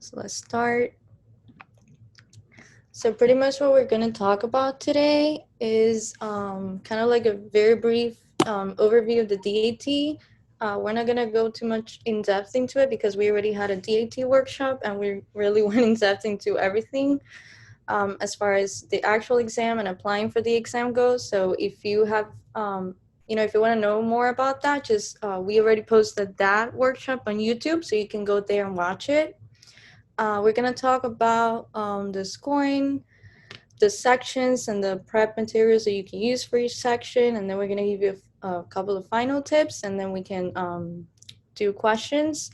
So let's start. So pretty much what we're going to talk about today is kind of like a very brief overview of the DAT. We're not going to go too much in depth into it because we already had a DAT workshop and we really went in depth into everything as far as the actual exam and applying for the exam goes. So if you have, if you want to know more about that, just we already posted that workshop on YouTube, so you can go there and watch it. We're going to talk about the scoring, the sections, and the prep materials that you can use for each section. And then we're going to give you a couple of final tips, and then we can do questions.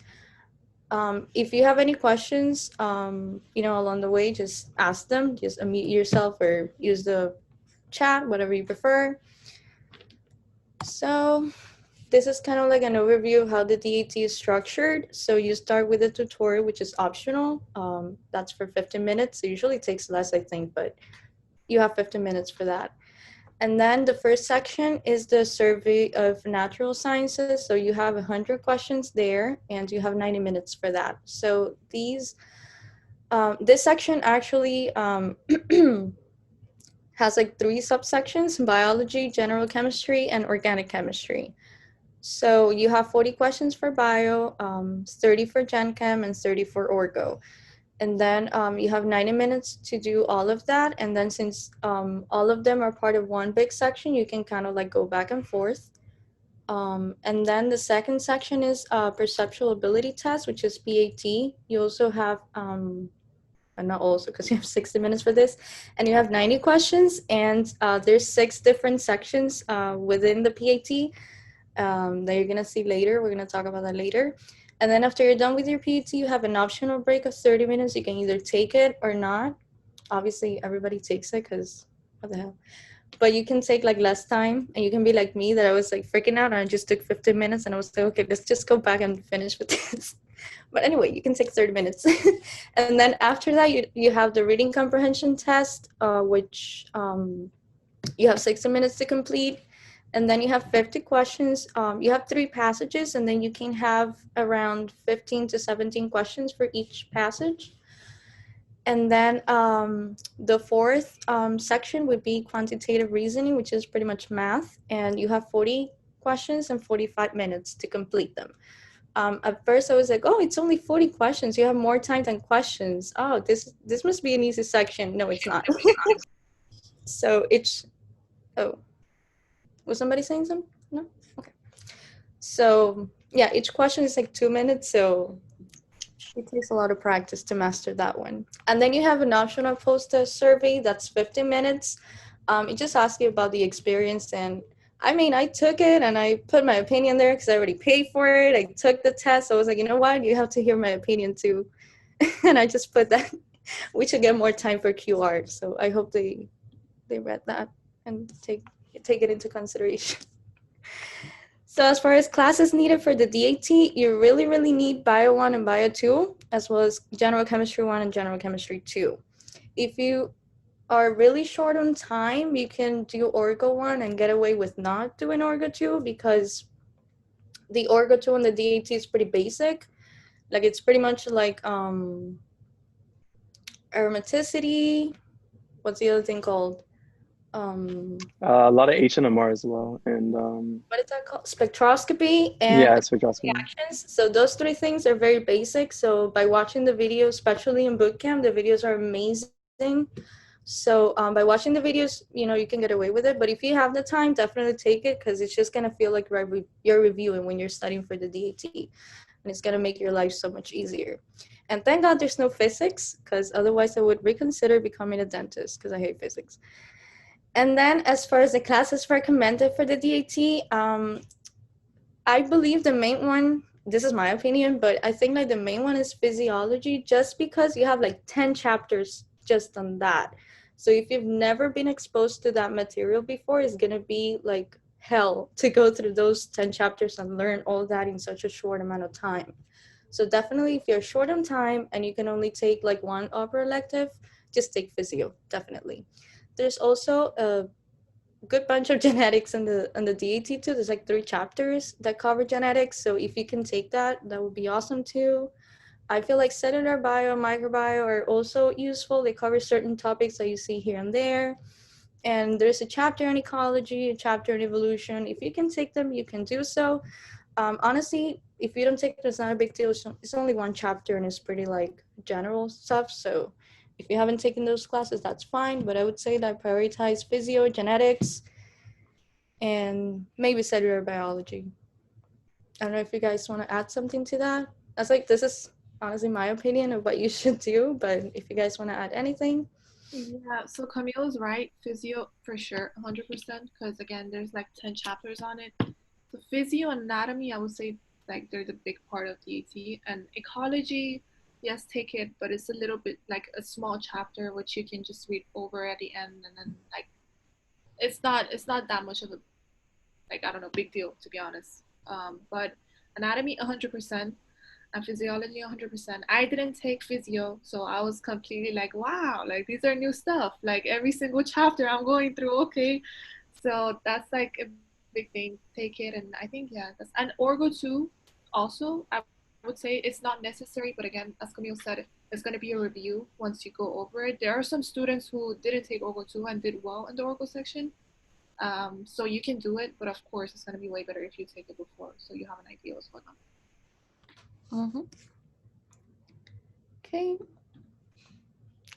If you have any questions, along the way, just ask them. Just unmute yourself or use the chat, whatever you prefer. So this is kind of like an overview of how the DAT is structured. So you start with a tutorial, which is optional. That's for 15 minutes. It usually takes less, I think, but you have 15 minutes for that. And then the first section is the survey of natural sciences. So you have 100 questions there, and you have 90 minutes for that. So this section actually has like 3 subsections: biology, general chemistry, and organic chemistry. So you have 40 questions for bio, 30 for Gen Chem, and 30 for Orgo. And then you have 90 minutes to do all of that. And then since all of them are part of one big section, you can kind of like go back and forth. And then the second section is perceptual ability test, which is PAT. You also have, and not also because you have 60 minutes for this, and you have 90 questions. And there's 6 different sections within the PAT that you're going to see later. We're going to talk about that later. And then after you're done with your PAT, you have an optional break of 30 minutes. You can either take it or not. Obviously, everybody takes it because what the hell. But you can take like less time, and you can be like me that I was like freaking out and I just took 15 minutes and I was like, okay, let's just go back and finish with this. But anyway, you can take 30 minutes. And then after that, you have the reading comprehension test, which you have 60 minutes to complete. And then you have 50 questions. You have 3 passages, and then you can have around 15 to 17 questions for each passage. And then the fourth section would be quantitative reasoning, which is pretty much math. And you have 40 questions and 45 minutes to complete them. At first, I was like, oh, it's only 40 questions. You have more time than questions. Oh, this must be an easy section. No, it's not. So it's, oh. Was somebody saying something? No? Okay. So yeah, each question is like 2 minutes, so it takes a lot of practice to master that one. And then you have an optional post-test survey that's 15 minutes. It just asks you about the experience, and I mean, I took it and I put my opinion there because I already paid for it. I took the test. So I was like, you know what? You have to hear my opinion too. And I just put that. We should get more time for QR. So I hope they read that and take it into consideration. So as far as classes needed for the DAT, you really need Bio 1 and Bio 2, as well as General Chemistry 1 and General Chemistry 2. If you are really short on time, you can do Orgo 1 and get away with not doing Orgo 2, because the Orgo 2 and the DAT is pretty basic. Like it's pretty much like aromaticity. What's the other thing called? A lot of HNMR as well, and what is that called? Spectroscopy and yeah, spectroscopy reactions. So those 3 things are very basic. So by watching the videos, especially in bootcamp, the videos are amazing. So by watching the videos, you can get away with it. But if you have the time, definitely take it, because it's just gonna feel like you're reviewing when you're studying for the DAT, and it's gonna make your life so much easier. And thank God there's no physics, because otherwise I would reconsider becoming a dentist, because I hate physics. And then as far as the classes recommended for the DAT, I believe the main one, this is my opinion, but I think like the main one is physiology, just because you have like 10 chapters just on that. So if you've never been exposed to that material before, it's going to be like hell to go through those 10 chapters and learn all that in such a short amount of time. So definitely if you're short on time and you can only take like 1 upper elective, just take physio, definitely. There's also a good bunch of genetics on the DAT too. There's like 3 chapters that cover genetics. So if you can take that, that would be awesome too. I feel like cellular bio, microbiome are also useful. They cover certain topics that you see here and there. And there's a chapter on ecology, a chapter on evolution. If you can take them, you can do so. Honestly, if you don't take it, it's not a big deal. It's only one chapter and it's pretty like general stuff. So if you haven't taken those classes, that's fine. But I would say that prioritize physio, genetics, and maybe cellular biology. I don't know if you guys want to add something to that. That's like, this is honestly my opinion of what you should do. But if you guys want to add anything. Yeah, so Camille's right. Physio for sure, 100%. Because again, there's like 10 chapters on it. So physio and anatomy, I would say like they're the big part of DAT. And ecology, yes, take it, but it's a little bit like a small chapter which you can just read over at the end, and then like it's not that much of a like I don't know big deal to be honest. But anatomy 100%. And physiology 100%. I didn't take physio, so I was completely like, wow, like these are new stuff. Like every single chapter I'm going through, okay. So that's like a big thing. Take it, and I think yeah, that's and Orgo too. Also, I would say it's not necessary, but again, as Camille said, it's going to be a review once you go over it. There are some students who didn't take Orgo 2 and did well in the Orgo section. So you can do it, but of course, it's going to be way better if you take it before, so you have an idea what's going on. Okay.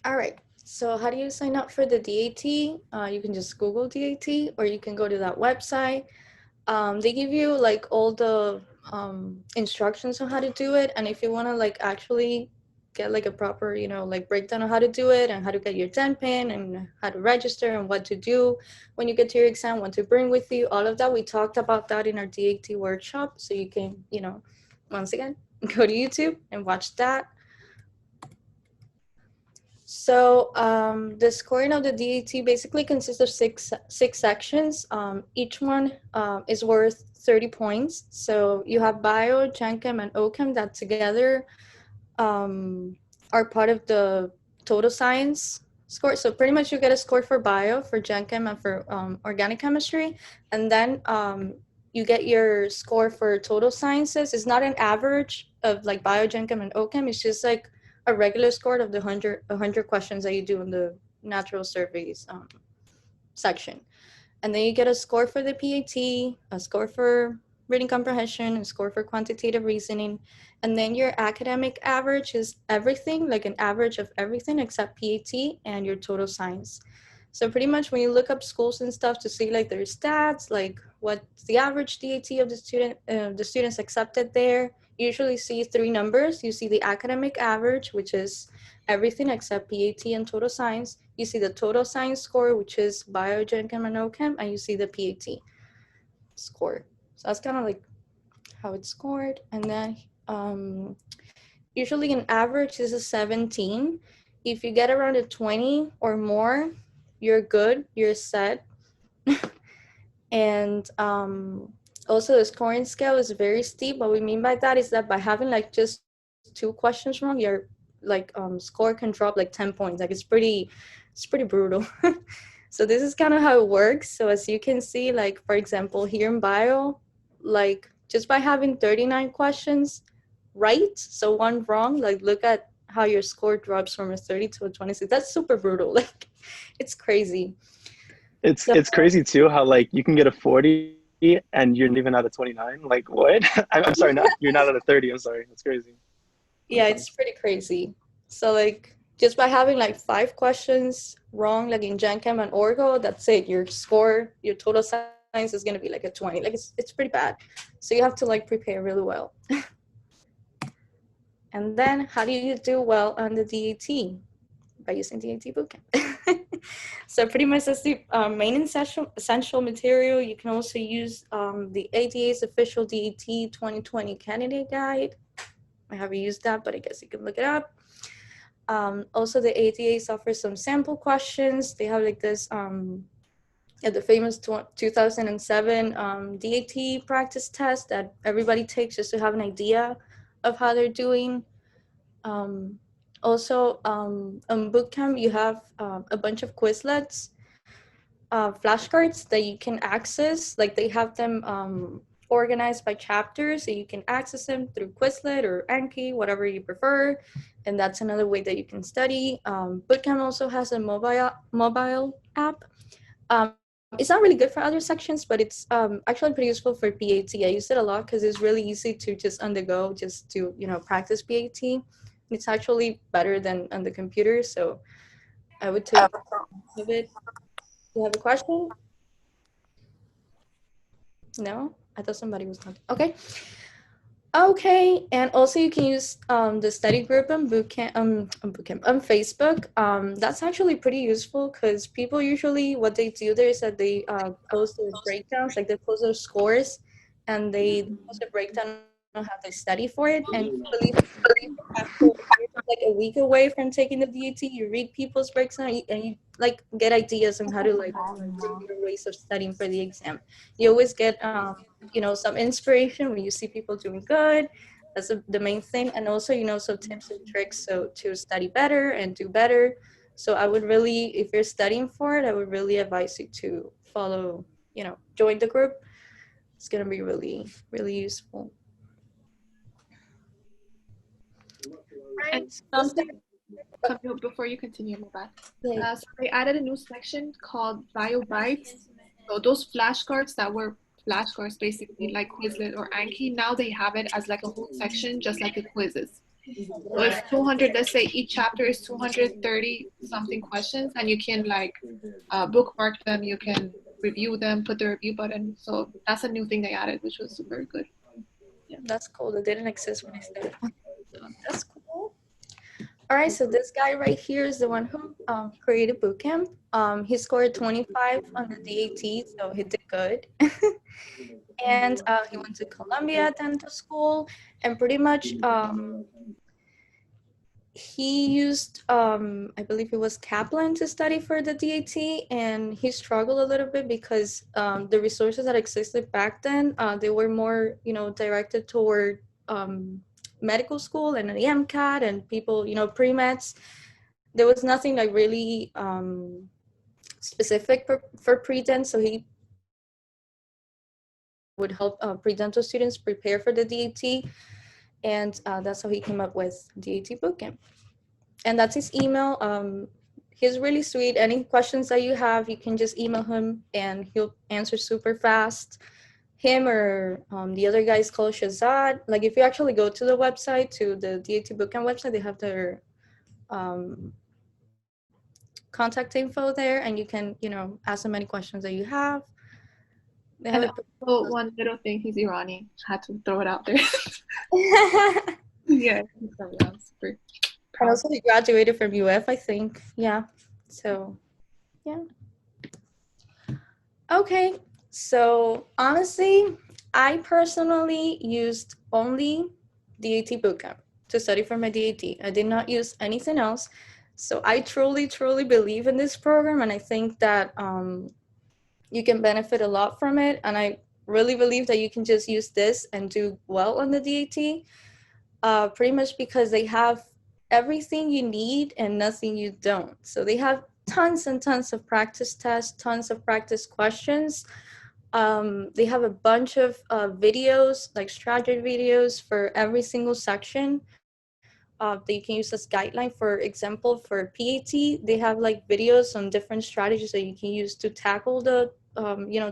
All right. So how do you sign up for the DAT? You can just Google DAT, or you can go to that website. They give you like all the instructions on how to do it. And if you want to like actually get like a proper, like breakdown of how to do it and how to get your DEN PIN and how to register and what to do when you get to your exam, what to bring with you, all of that. We talked about that in our DAT workshop. So you can, once again, go to YouTube and watch that. So the scoring of the DAT basically consists of six sections. Each one is worth 30 points. So you have bio, gen chem, and ochem that together are part of the total science score. So pretty much you get a score for bio, for gen chem, and for organic chemistry. And then you get your score for total sciences. It's not an average of like bio, gen chem, and ochem. It's just like a regular score of the 100 questions that you do in the natural surveys section. And then you get a score for the PAT, a score for reading comprehension, a score for quantitative reasoning. And then your academic average is everything, like an average of everything except PAT and your total science. So pretty much when you look up schools and stuff to see like their stats, like what's the average DAT of the students accepted there, you usually see three numbers. You see the academic average, which is everything except PAT and total science. You see the total science score, which is bio, gen chem, and ochem, and you see the PAT score. So that's kind of like how it's scored. And then usually an average is a 17. If you get around a 20 or more, you're good, you're set. And also the scoring scale is very steep. What we mean by that is that by having like just 2 questions wrong, your like score can drop like 10 points. Like it's pretty brutal. So this is kind of how it works. So as you can see, like for example, here in bio, like just by having 39 questions right, so 1 wrong, like look at how your score drops from a 30 to a 26. That's super brutal. Like it's crazy. It's crazy too how like you can get a 40 and you're not even out of 29. Like what? I'm sorry, you're not out of 30. I'm sorry. That's crazy. Yeah, it's pretty crazy. So like just by having like 5 questions wrong, like in Gen Chem and Orgo, that's it. Your score, your total science is gonna be like a 20. Like it's pretty bad. So you have to like prepare really well. And then how do you do well on the DAT? By using DAT Bootcamp. So pretty much that's the main essential material. You can also use the ADA's official DAT 2020 candidate guide. I haven't used that, but I guess you can look it up. Also, the ADAs offer some sample questions. They have like this, the famous 2007 DAT practice test that everybody takes just to have an idea of how they're doing. Also, on Bootcamp, you have a bunch of Quizlets, flashcards that you can access. Like they have them organized by chapters, so you can access them through Quizlet or Anki, whatever you prefer. And that's another way that you can study. Bootcamp also has a mobile app. It's not really good for other sections, but it's actually pretty useful for PAT. I use it a lot because it's really easy to just on the go, just to practice PAT. It's actually better than on the computer, so I would take of it. You have a question? No? I thought somebody was talking. Okay. Okay, and also you can use the study group on bootcamp on Facebook. That's actually pretty useful because people usually what they do there is that they post their breakdowns, like they post their scores, and they post a breakdown on how they study for it. And usually, after you're like a week away from taking the DAT, you read people's breakdown and you like get ideas on how to like improve your ways of studying for the exam. You always get some inspiration when you see people doing good. That's the main thing. And also some tips and tricks so to study better and do better. So I would really, if you're studying for it, I would really advise you to follow, join the group. It's going to be really, really useful. And something, Camille, before you continue, my bad. So they added a new section called Bio Bites. So those flashcards that were flashcards basically like Quizlet or Anki, now they have it as like a whole section, just like the quizzes. So it's 200, let's say each chapter is 230 something questions, and you can like bookmark them, you can review them, put the review button. So that's a new thing they added, which was super good. Yeah, that's cool. That didn't exist when I started. So that's cool. All right, so this guy right here is the one who created Bootcamp. He scored 25 on the DAT, so he did good. And he went to Columbia Dental School, and pretty much he used, I believe it was Kaplan to study for the DAT, and he struggled a little bit because the resources that existed back then, they were more, directed toward medical school and the MCAT and people, pre-meds. There was nothing like really specific for pre-dent, so he would help pre-dental students prepare for the DAT, and that's how he came up with DAT Bootcamp. And that's his email. He's really sweet. Any questions that you have, you can just email him and he'll answer super fast. Him or the other guy is called Shazad. Like if you actually go to the website, to the DAT Bootcamp website, they have their contact info there, and you can, ask them any questions that you have. They have and also one little thing, he's Irani. Had to throw it out there. Yeah, he's from Iran. Super proud. And also he graduated from UF, I think. Yeah. So, yeah. Okay. So honestly, I personally used only DAT Bootcamp to study for my DAT. I did not use anything else. So I truly, truly believe in this program, and I think that you can benefit a lot from it. And I really believe that you can just use this and do well on the DAT, pretty much because they have everything you need and nothing you don't. So they have tons and tons of practice tests, tons of practice questions. They have a bunch of videos, like strategy videos for every single section that you can use as guideline. For example, for PAT, they have like videos on different strategies that you can use to tackle the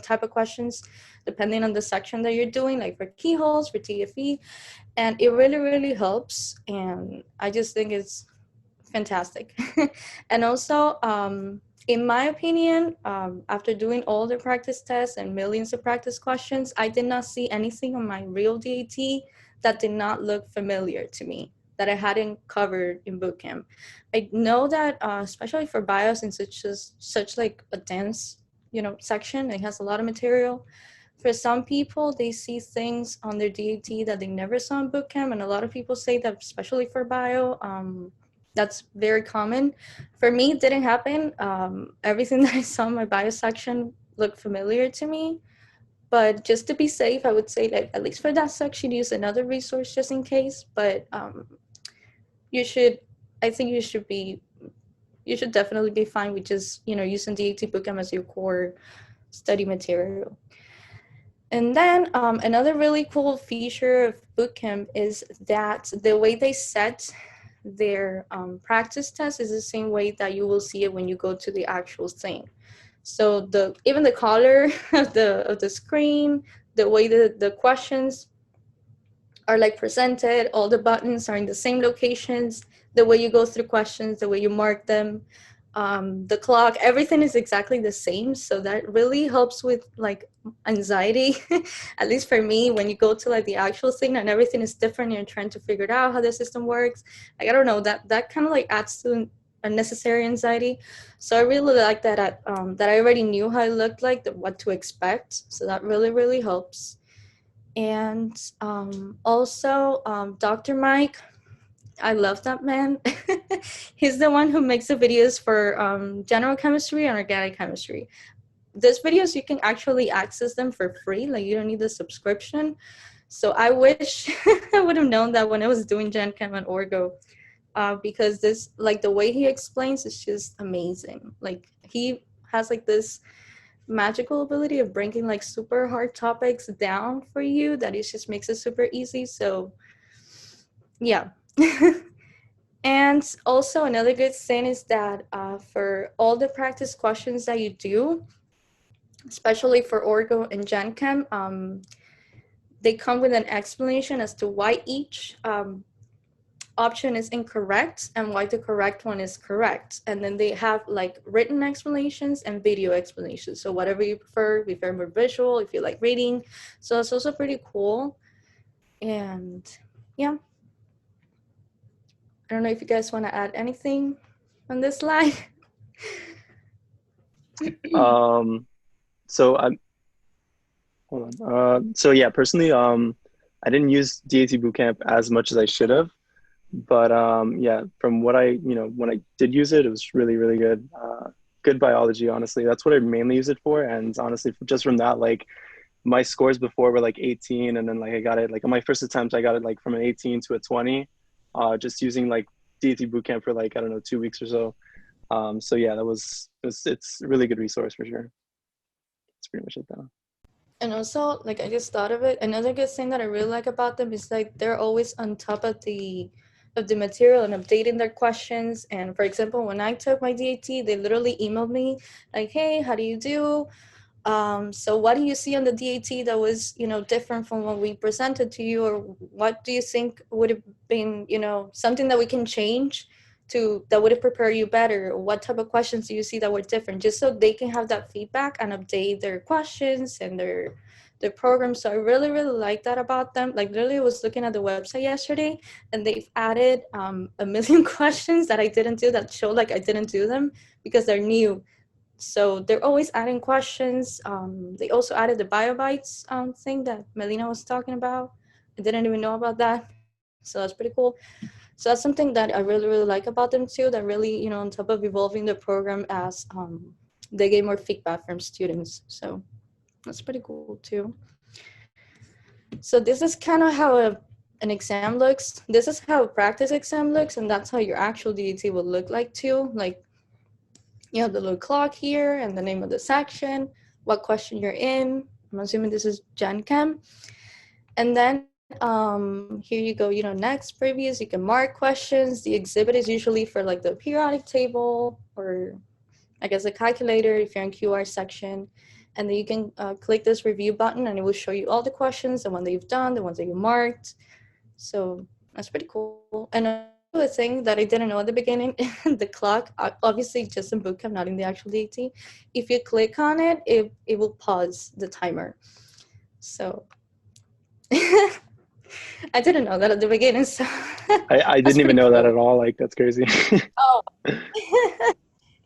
type of questions depending on the section that you're doing, like for keyholes, for TFE, and it really, really helps. And I just think it's fantastic. And also, in my opinion, after doing all the practice tests and millions of practice questions, I did not see anything on my real DAT that did not look familiar to me, that I hadn't covered in bootcamp. I know that, especially for bios in such like a dense, section, it has a lot of material. For some people, they see things on their DAT that they never saw in bootcamp, and a lot of people say that, especially for bio, that's very common. For me, it didn't happen. Everything that I saw in my bio section looked familiar to me. But just to be safe, I would say that at least for that section, use another resource just in case. But I think you should definitely be fine with just, using DAT Bootcamp as your core study material. And then another really cool feature of Bootcamp is that the way they set their practice test is the same way that you will see it when you go to the actual thing. So even the color of the screen, the way the questions are like presented, all the buttons are in the same locations, the way you go through questions, the way you mark them, the clock, everything is exactly the same. So that really helps with like anxiety, at least for me, when you go to like the actual thing and everything is different and you're trying to figure it out how the system works. Like, I don't know, that kind of like adds to unnecessary anxiety. So I really like that I already knew how it looked like, what to expect. So that really, really helps. And also Dr. Mike, I love that man. He's the one who makes the videos for general chemistry and organic chemistry. Those videos, you can actually access them for free, like you don't need a subscription. So I wish I would have known that when I was doing Gen Chem and Orgo, because this, like the way he explains is just amazing. Like he has like this magical ability of bringing like super hard topics down for you that it just makes it super easy. So yeah. And also another good thing is that for all the practice questions that you do, especially for Orgo and Gen Chem, they come with an explanation as to why each option is incorrect and why the correct one is correct. And then they have like written explanations and video explanations. So whatever you prefer, if you're more visual, if you like reading. So it's also pretty cool. And yeah, I don't know if you guys want to add anything on this slide. So I'm hold on. So yeah, personally, I didn't use DAT Bootcamp as much as I should have, but yeah, from what when I did use it, it was really, really good. Good biology, honestly. That's what I mainly use it for. And honestly, just from that, like my scores before were like 18, and then like I got it like on my first attempt, I got it like from an 18 to a 20, just using like DAT Bootcamp for like I don't know 2 weeks or so. So yeah, it's a really good resource for sure. That's pretty much it though. And also, like I just thought of it, another good thing that I really like about them is like they're always on top of the material and updating their questions. And for example, when I took my DAT, they literally emailed me like, "Hey, how do you do? So what do you see on the DAT that was, different from what we presented to you, or what do you think would have been, something that we can change that would have prepared you better? Or what type of questions do you see that were different?" Just so they can have that feedback and update their questions and their program. So I really, really like that about them. Like literally I was looking at the website yesterday and they've added a million questions that I didn't do that show like I didn't do them because they're new. So they're always adding questions. They also added the BioBytes thing that Melina was talking about. I didn't even know about that. So that's pretty cool. So that's something that I really, really like about them too. That really, on top of evolving the program as they get more feedback from students. So that's pretty cool too. So this is kind of how an exam looks. This is how a practice exam looks, and that's how your actual DAT will look like too. Like you have the little clock here and the name of the section, what question you're in. I'm assuming this is Gen Chem. And then here you go, next, previous, you can mark questions. The exhibit is usually for like the periodic table or I guess the calculator if you're in QR section. And then you can click this review button and it will show you all the questions, the ones that you've done, the ones that you marked. So that's pretty cool. And another thing that I didn't know at the beginning, the clock, obviously just in Bootcamp, not in the actual DAT. If you click on it, it will pause the timer. So I didn't know that at the beginning. So I that's didn't even pretty know that cool. at all. Like that's crazy. Oh.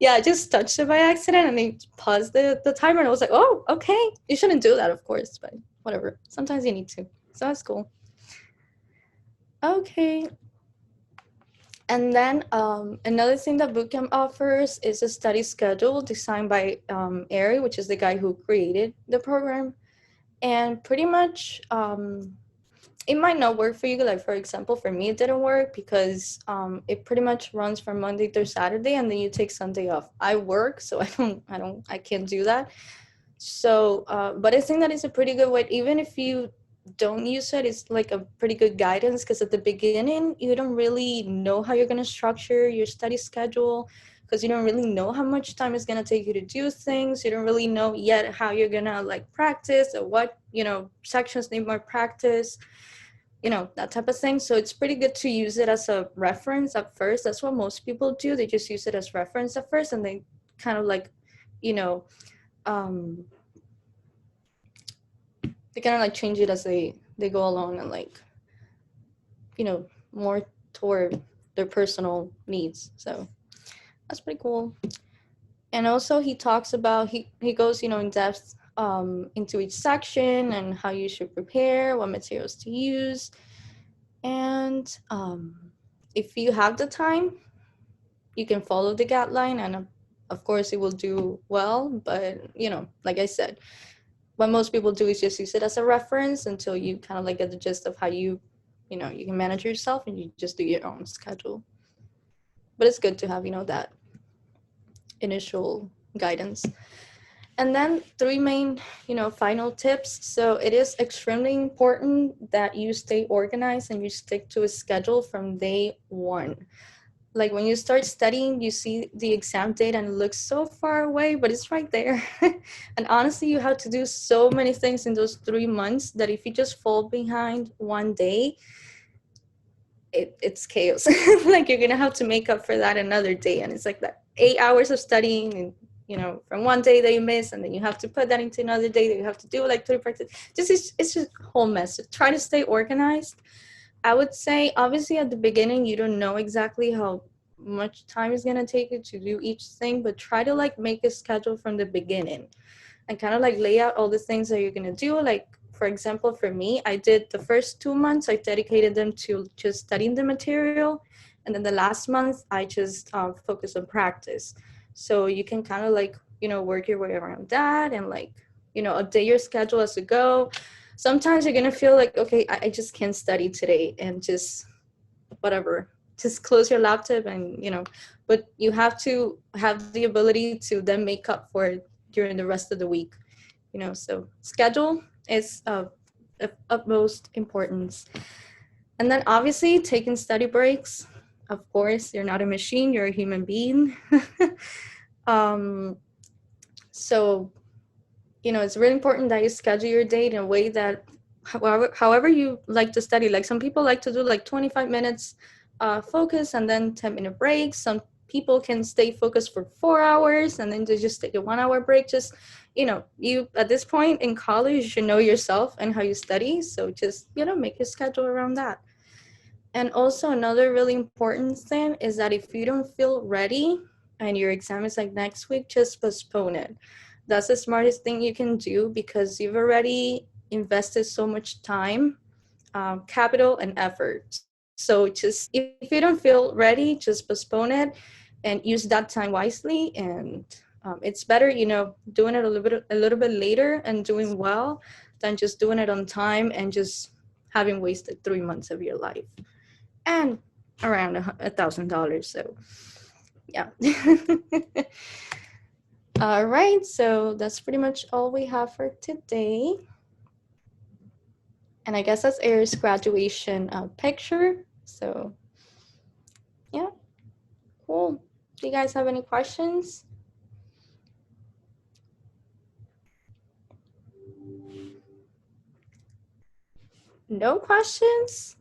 Yeah, I just touched it by accident and it paused the timer and I was like, oh, okay. You shouldn't do that, of course, but whatever. Sometimes you need to. So that's cool. Okay. And then another thing that Bootcamp offers is a study schedule designed by Ari, which is the guy who created the program. And pretty much it might not work for you. Like, for example, for me, it didn't work because it pretty much runs from Monday through Saturday and then you take Sunday off. I work, so I can't do that. So, but I think that is a pretty good way, even if you don't use it, it's like a pretty good guidance, because at the beginning, you don't really know how you're going to structure your study schedule, because you don't really know how much time it's going to take you to do things. You don't really know yet how you're going to like practice, or what, sections need more practice, that type of thing. So it's pretty good to use it as a reference at first. That's what most people do. They just use it as reference at first, and they kind of like, you know, um, they kind of like change it as they go along, and like, more toward their personal needs. So that's pretty cool. And also he talks about, he goes, in depth into each section and how you should prepare, what materials to use. And if you have the time, you can follow the guideline, and of course it will do well. But like I said, what most people do is just use it as a reference until you kind of like get the gist of how you can manage yourself, and you just do your own schedule. But it's good to have that initial guidance. And then 3 main final tips. So it is extremely important that you stay organized and you stick to a schedule from day one. Like when you start studying, you see the exam date and it looks so far away, but it's right there. And honestly, you have to do so many things in those 3 months that if you just fall behind one day, it's chaos. Like you're gonna have to make up for that another day, and it's like that 8 hours of studying, and from one day that you miss, and then you have to put that into another day that you have to do like 3 practice. It's just a whole mess. So try to stay organized. I would say, obviously, at the beginning, you don't know exactly how much time is going to take you to do each thing, but try to like make a schedule from the beginning and kind of like lay out all the things that you're going to do. Like, for example, for me, I did the first 2 months, I dedicated them to just studying the material. And then the last month, I just focused on practice. So you can kind of like, work your way around that, and like, update your schedule as you go. Sometimes you're going to feel like, okay, I just can't study today, and just whatever, just close your laptop, and but you have to have the ability to then make up for it during the rest of the week. So schedule is of utmost importance. And then obviously taking study breaks. Of course, you're not a machine, you're a human being. So it's really important that you schedule your day in a way that however you like to study. Like some people like to do like 25 minutes focus and then 10-minute breaks. Some people can stay focused for 4 hours and then they just take a 1 hour break. Just you at this point in college, you should know yourself and how you study, so just make your schedule around that. And also another really important thing is that if you don't feel ready and your exam is like next week, just postpone it. That's the smartest thing you can do, because you've already invested so much time, capital, and effort. So just if you don't feel ready, just postpone it and use that time wisely. And it's better, doing it a little bit later and doing well than just doing it on time and just having wasted 3 months of your life and around $1,000. So yeah. All right, so that's pretty much all we have for today. And I guess that's Air's graduation picture. So yeah, cool. Do you guys have any questions? No questions?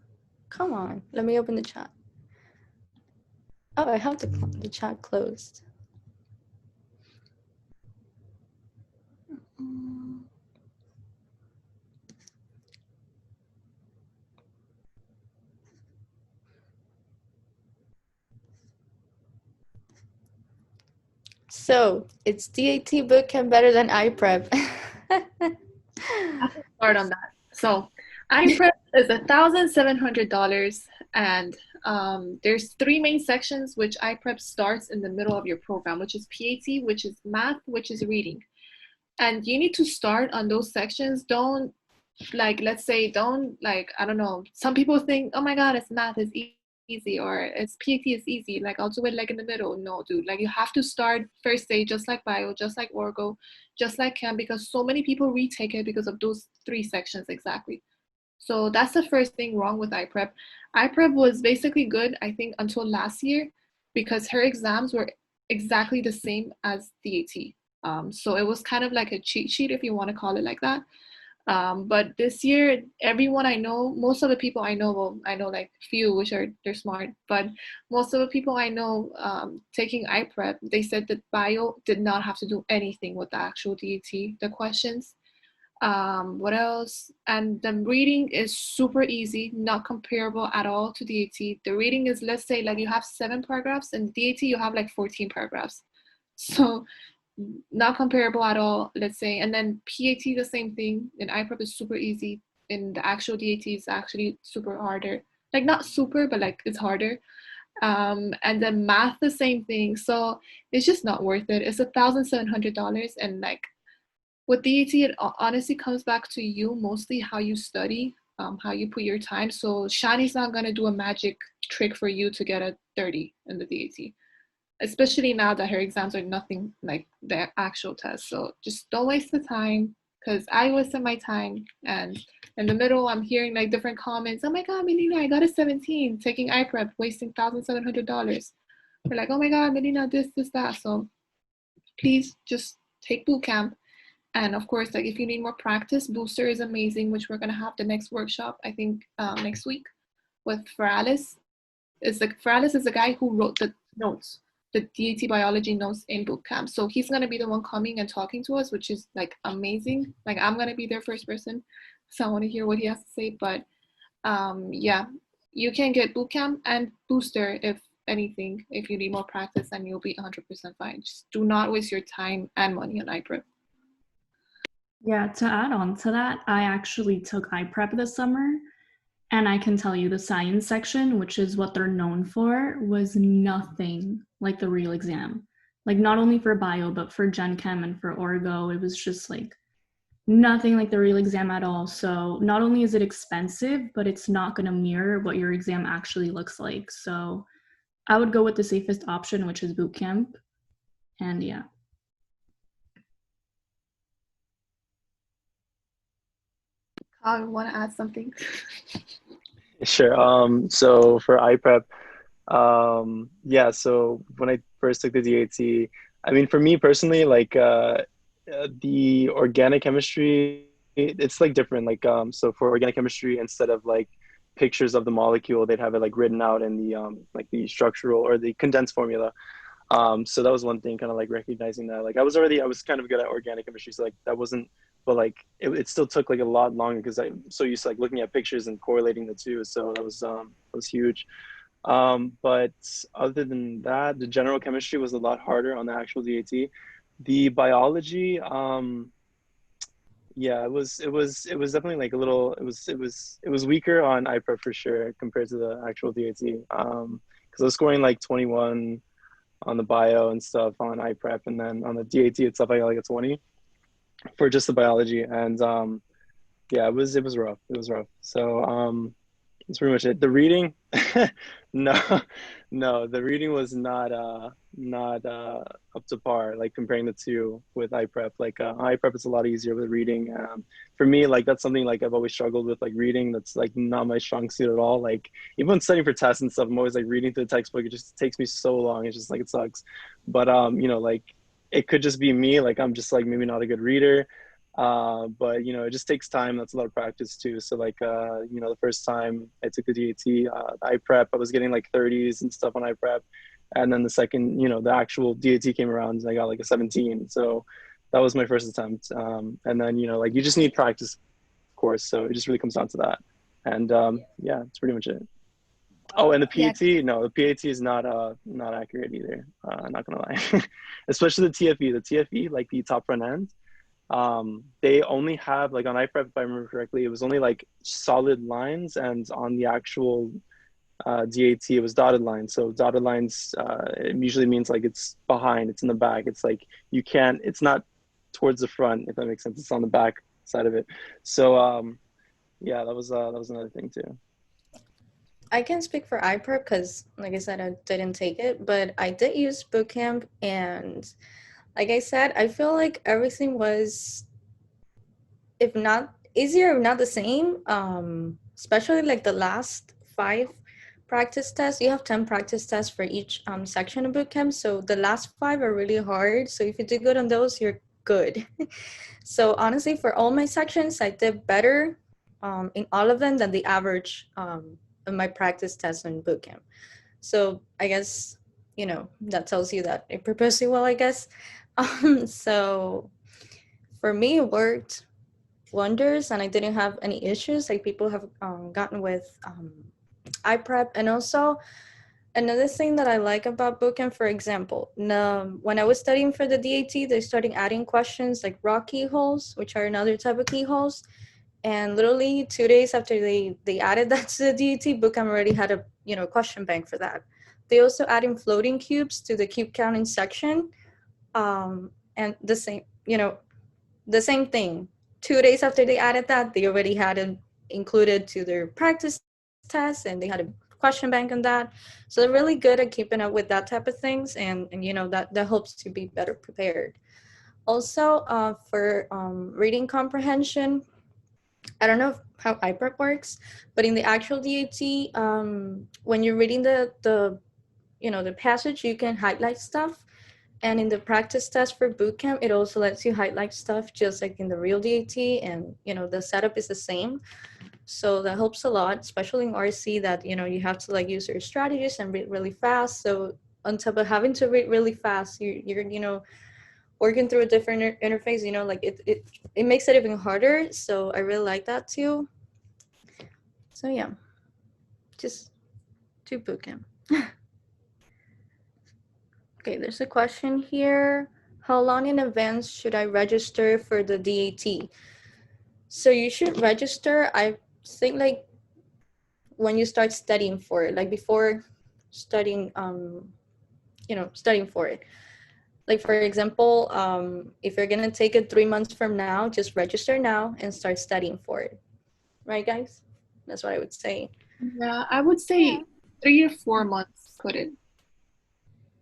Come on, let me open the chat. Oh, I have the chat closed. So, it's DAT Bootcamp better than iPrep? I have to start on that. So, iPrep is $1,700, and there's 3 main sections which iPrep starts in the middle of your program, which is PAT, which is math, which is reading. And you need to start on those sections. Don't like, let's say, don't like, I don't know. Some people think, oh my God, it's math, it's easy. easy, or it's PAT is easy, like I'll do it like in the middle. No, dude, like you have to start first day just like bio, just like orgo, just like chem, because so many people retake it because of those 3 sections exactly. So that's the first thing wrong with iPrep. iPrep was basically good, I think, until last year because her exams were exactly the same as DAT. So it was kind of like a cheat sheet, if you want to call it like that. But this year, everyone I know, most of the people I know, well, I know like few, which are they're smart, but most of the people I know taking iPrep, they said that bio did not have to do anything with the actual DAT, the questions. What else? And the reading is super easy, not comparable at all to DAT. The reading is, let's say, like you have 7 paragraphs, and DAT you have like 14 paragraphs. So not comparable at all, let's say. And then PAT, the same thing. In iPrep is super easy. In the actual DAT is actually super harder. Like not super, but like it's harder. And then math, the same thing. So it's just not worth it. It's $1,700, and like with DAT, it honestly comes back to you mostly how you study, how you put your time. So Shani's not gonna do a magic trick for you to get a 30 in the DAT, especially now that her exams are nothing like the actual test. So just don't waste the time, because I wasted my time. And in the middle, I'm hearing like different comments. Oh my God, Melina, I got a 17 taking iPrep, wasting $1,700. We're like, oh my God, Melina, this, that. So please just take boot camp. And of course, like if you need more practice, Booster is amazing, which we're gonna have the next workshop, I think next week with Feralis. Feralis is the guy who wrote the notes, the DAT biology notes in boot camp. So he's gonna be the one coming and talking to us, which is like amazing. Like I'm gonna be their first person, so I want to hear what he has to say. But yeah, you can get boot camp and Booster if anything, if you need more practice, and you'll be 100% fine. Just do not waste your time and money on iPrep. Yeah, to add on to that, I actually took iPrep this summer, and I can tell you the science section, which is what they're known for, was nothing like the real exam. Like not only for bio, but for Gen Chem and for Orgo, it was just like nothing like the real exam at all. So not only is it expensive, but it's not going to mirror what your exam actually looks like. So I would go with the safest option, which is boot camp. And yeah. I want to add something. Sure. So for iPrep, yeah, so when I first took the DAT, I mean, for me personally, like the organic chemistry, it's like different. Like, so for organic chemistry, instead of like pictures of the molecule, they'd have it like written out in the like the structural or the condensed formula. So that was one thing, kind of like recognizing that. Like I was kind of good at organic chemistry, so like that wasn't, but like it still took like a lot longer because I'm so used to like looking at pictures and correlating the two. So that was huge. But other than that, the general chemistry was a lot harder on the actual DAT. The biology, yeah, it was definitely like a little, it was weaker on iPrep for sure compared to the actual DAT. Because I was scoring like 21 on the bio and stuff on iPrep, and then on the DAT itself, I got like a 20 for just the biology. And yeah, it was rough. It was rough. So that's pretty much it. The reading, no, no, the reading was not up to par. Like comparing the two with iPrep, like iPrep is a lot easier with reading. For me, like that's something like I've always struggled with, like reading. That's like not my strong suit at all. Like even when studying for tests and stuff, I'm always like reading through the textbook. It just takes me so long. It's just like it sucks. But like it could just be me. Like I'm just like maybe not a good reader. But it just takes time. That's a lot of practice too. So like the first time I took the DAT, iPrep, I was getting like 30s and stuff on iPrep, and then the second, the actual DAT came around, and I got like a 17. So that was my first attempt. And then like you just need practice, of course. So it just really comes down to that. And yeah, that's pretty much it. Oh, and the Yeah. PAT, no, the PAT is not accurate either. Not gonna lie, especially the TFE. The TFE, like the top front end, they only have like on iPrep, if I remember correctly, it was only like solid lines, and on the actual DAT it was dotted lines. So dotted lines it usually means like it's behind, it's in the back, it's like it's not towards the front, if that makes sense. It's on the back side of it. So yeah, that was another thing too. I can speak for iPrep because, like I said, I didn't take it, but I did use Bootcamp, and like I said, I feel like everything was, if not easier, if not the same. Especially like the last 5 practice tests. You have 10 practice tests for each section of Bootcamp, so the last 5 are really hard. So if you do good on those, you're good. So honestly, for all my sections, I did better in all of them than the average of my practice tests in Bootcamp. So I guess, that tells you that it prepares you well, I guess. So for me, it worked wonders, and I didn't have any issues like people have gotten with iPrep. And also, another thing that I like about Bootcamp, for example, when I was studying for the DAT, they started adding questions like raw keyholes, which are another type of keyholes. And literally 2 days after they added that to the DAT, Bootcamp already had a question bank for that. They also added floating cubes to the cube counting section, and the same thing. 2 days after they added that, they already had it included to their practice tests, and they had a question bank on that. So they're really good at keeping up with that type of things, and that helps to be better prepared. Also, for reading comprehension, I don't know how iPrep works, but in the actual DAT, when you're reading the passage, you can highlight stuff. And in the practice test for bootcamp, it also lets you highlight stuff just like in the real DAT, and the setup is the same. So that helps a lot, especially in RC, that you have to like use your strategies and read really fast. So on top of having to read really fast, you're working through a different interface. Like it makes it even harder. So I really like that too. So yeah, just do bootcamp. Okay, there's a question here. How long in advance should I register for the DAT? So you should register, I think, like when you start studying for it, like before studying, studying for it. Like for example, if you're gonna take it 3 months from now, just register now and start studying for it. Right, guys? That's what I would say. Yeah, I would say 3 or 4 months put it.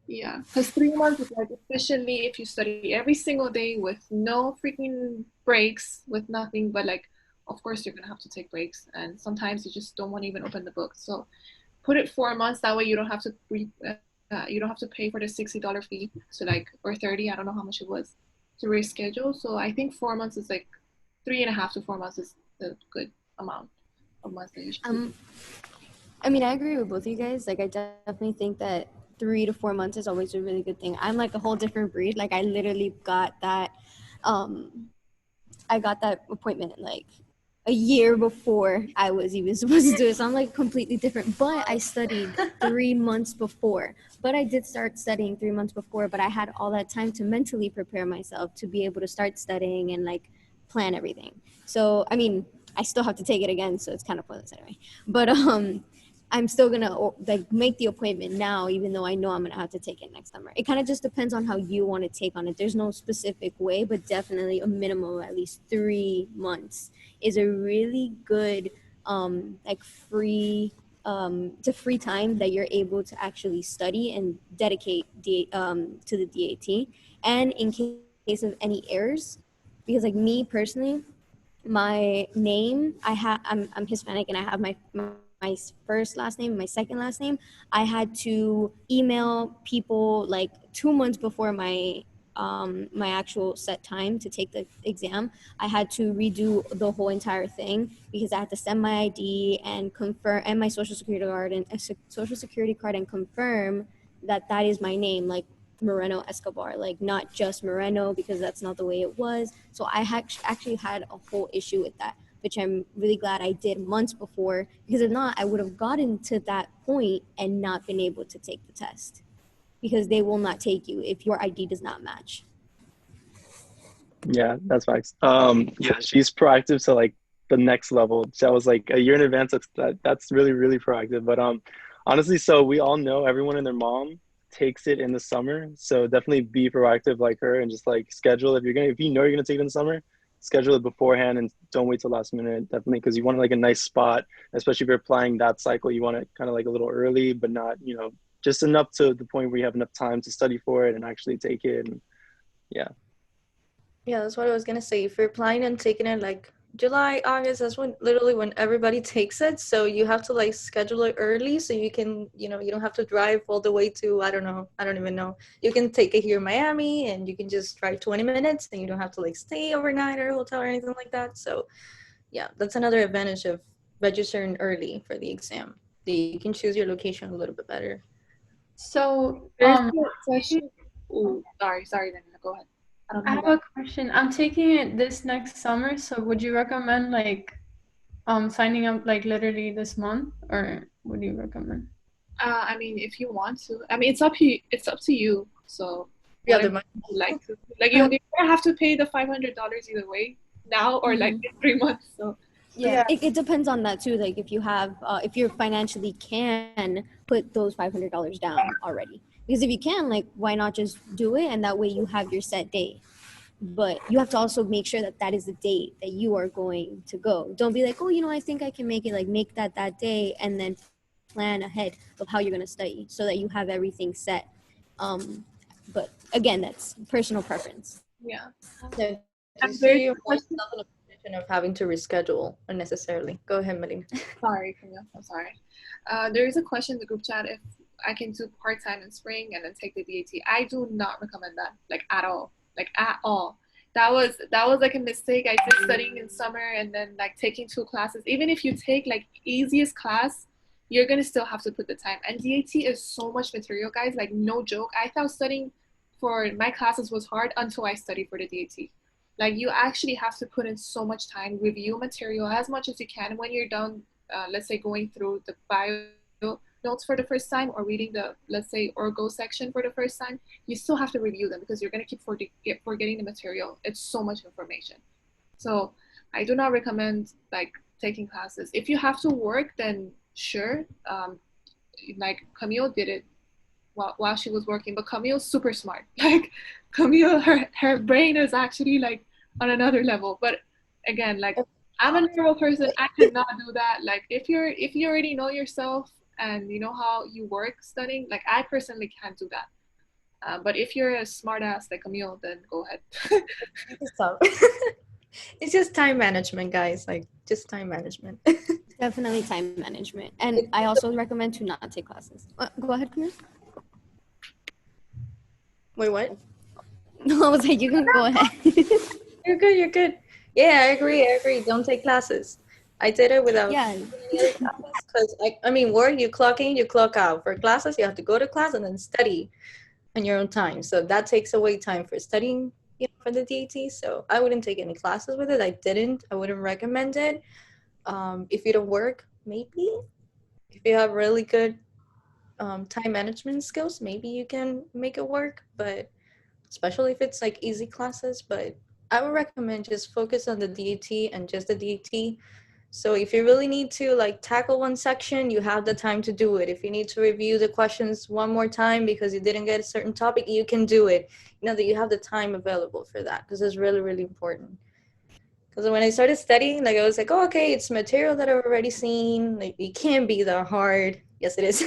Yeah, because 3 months is like efficiently if you study every single day with no freaking breaks, with nothing, but like, of course, you're gonna have to take breaks, and sometimes you just don't want to even open the book. So put it 4 months. That way you don't have to you don't have to pay for the $60 fee. So like, or 30, I don't know how much it was to reschedule. So I think 4 months is like 3.5 to 4 months is the good amount of months that you should do. I mean, I agree with both of you guys. Like, I definitely think that 3 to 4 months is always a really good thing. I'm like a whole different breed. Like, I literally got that, I got that appointment like a year before I was even supposed to do it. So I'm like completely different. But I studied 3 months before. But I did start studying 3 months before. But I had all that time to mentally prepare myself to be able to start studying and like plan everything. So I mean, I still have to take it again, so it's kind of pointless anyway. But I'm still gonna like make the appointment now, even though I know I'm gonna have to take it next summer. It kind of just depends on how you want to take on it. There's no specific way, but definitely a minimum of at least 3 months is a really good like free to free time that you're able to actually study and dedicate to the DAT. And in case of any errors, because like me personally, my name, I'm Hispanic, and I have my first last name, my second last name. I had to email people like 2 months before my actual set time to take the exam. I had to redo the whole entire thing because I had to send my ID and confirm, and my social security card, and confirm that that is my name, like Moreno Escobar, like not just Moreno, because that's not the way it was. So I actually had a whole issue with that, which I'm really glad I did months before, because if not, I would have gotten to that point and not been able to take the test, because they will not take you if your ID does not match. Yeah, that's facts. Yeah, she's proactive to like the next level. That was like a year in advance. That's really, really proactive. But honestly, so we all know everyone and their mom takes it in the summer. So definitely be proactive like her and just like schedule if you know you're gonna take it in the summer, schedule it beforehand and don't wait till last minute, definitely, because you want like a nice spot, especially if you're applying that cycle. You want it kind of like a little early, but not, just enough to the point where you have enough time to study for it and actually take it. And yeah. Yeah, that's what I was gonna say. If you're planning on taking it like July, August, that's literally when everybody takes it. So you have to like schedule it early so you can, you don't have to drive all the way to, I don't even know. You can take it here in Miami and you can just drive 20 minutes and you don't have to like stay overnight or a hotel or anything like that. So yeah, that's another advantage of registering early for the exam. You can choose your location a little bit better. So, There's a question. Ooh, sorry, Daniela, go ahead. I have a question. I'm taking it this next summer, so would you recommend like signing up like literally this month, or would you recommend? I mean, if you want to, I mean, it's up to you. So Yeah, whatever you like to, like you're gonna have to pay the $500 either way now or like in 3 months. So yeah. It depends on that too. Like if you have, if you're financially can put those $500 down already. Because if you can, like, why not just do it? And that way you have your set date. But you have to also make sure that that is the date that you are going to go. Don't be like, oh, I think I can make it. Like, make that day and then plan ahead of how you're going to study so that you have everything set. But again, that's personal preference. yeah. Yeah, I'm just very you put yourself in a position of having to reschedule unnecessarily. Go ahead, Melina. Sorry, Camille. I'm sorry. There is a question in the group chat if I can do part-time in spring and then take the DAT. I do not recommend that, like at all. That was like a mistake. I did studying in summer and then like taking 2 classes. Even if you take like easiest class, you're gonna still have to put the time. And DAT is so much material, guys. Like no joke. I thought studying for my classes was hard until I studied for the DAT. Like you actually have to put in so much time, review material as much as you can. When you're done, let's say going through the bio notes for the first time or reading the, let's say, Orgo section for the first time, you still have to review them because you're going to keep forgetting the material. It's so much information. So I do not recommend like taking classes. If you have to work, then sure. Like Camille did it while she was working, but Camille's super smart. Like Camille, her brain is actually like on another level. But again, like I'm a neural person, I cannot do that. Like if you already know yourself and you know how you work studying, like I personally can't do that. But if you're a smart ass like Camille, then go ahead. It's just time management, guys. Like just time management. Definitely time management. And I also recommend to not take classes. Go ahead, Camille. Wait, what? No, I was like, you can go ahead. You're good. Yeah, I agree. Don't take classes. I did it without because I mean, work, you clock in, you clock out. For classes, you have to go to class and then study on your own time. So that takes away time for studying, for the DAT. So I wouldn't take any classes with it. I wouldn't recommend it. If you don't work, maybe. If you have really good time management skills, maybe you can make it work. But especially if it's like easy classes. But I would recommend just focus on the DAT and just the DAT. So if you really need to like tackle one section, you have the time to do it. If you need to review the questions one more time because you didn't get a certain topic, you can do it. You know that you have the time available for that because it's really, really important. Because when I started studying, like I was like, oh, okay, it's material that I've already seen. Like it can't be that hard. Yes, it is.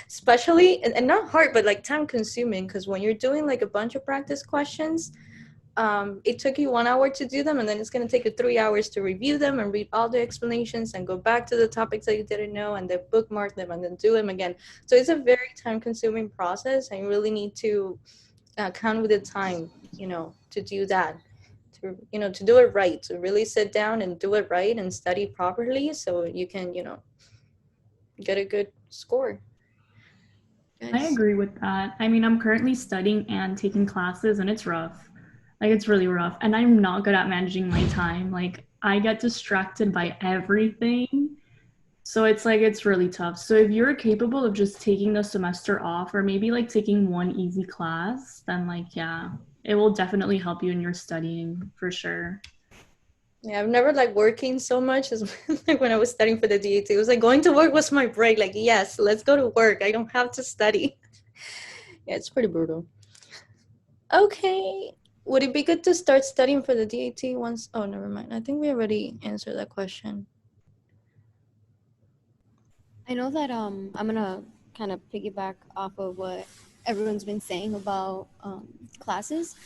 Especially, and not hard, but like time consuming. Because when you're doing like a bunch of practice questions, it took you 1 hour to do them, and then it's going to take you 3 hours to review them and read all the explanations and go back to the topics that you didn't know and then bookmark them and then do them again. So it's a very time consuming process, and you really need to count with the time, to do that, to do it right, to really sit down and do it right and study properly so you can, get a good score. I agree with that. I mean, I'm currently studying and taking classes, and it's rough. Like, it's really rough. And I'm not good at managing my time. Like, I get distracted by everything. So it's like, it's really tough. So if you're capable of just taking the semester off or maybe like taking one easy class, then like, yeah, it will definitely help you in your studying for sure. Yeah, I've never like working so much as like when I was studying for the DAT. It was like going to work was my break. Like, yes, let's go to work. I don't have to study. Yeah, it's pretty brutal. Okay. would it be good to start studying for the DAT once? Oh, never mind. I think we already answered that question. I know that I'm gonna kind of piggyback off of what everyone's been saying about classes.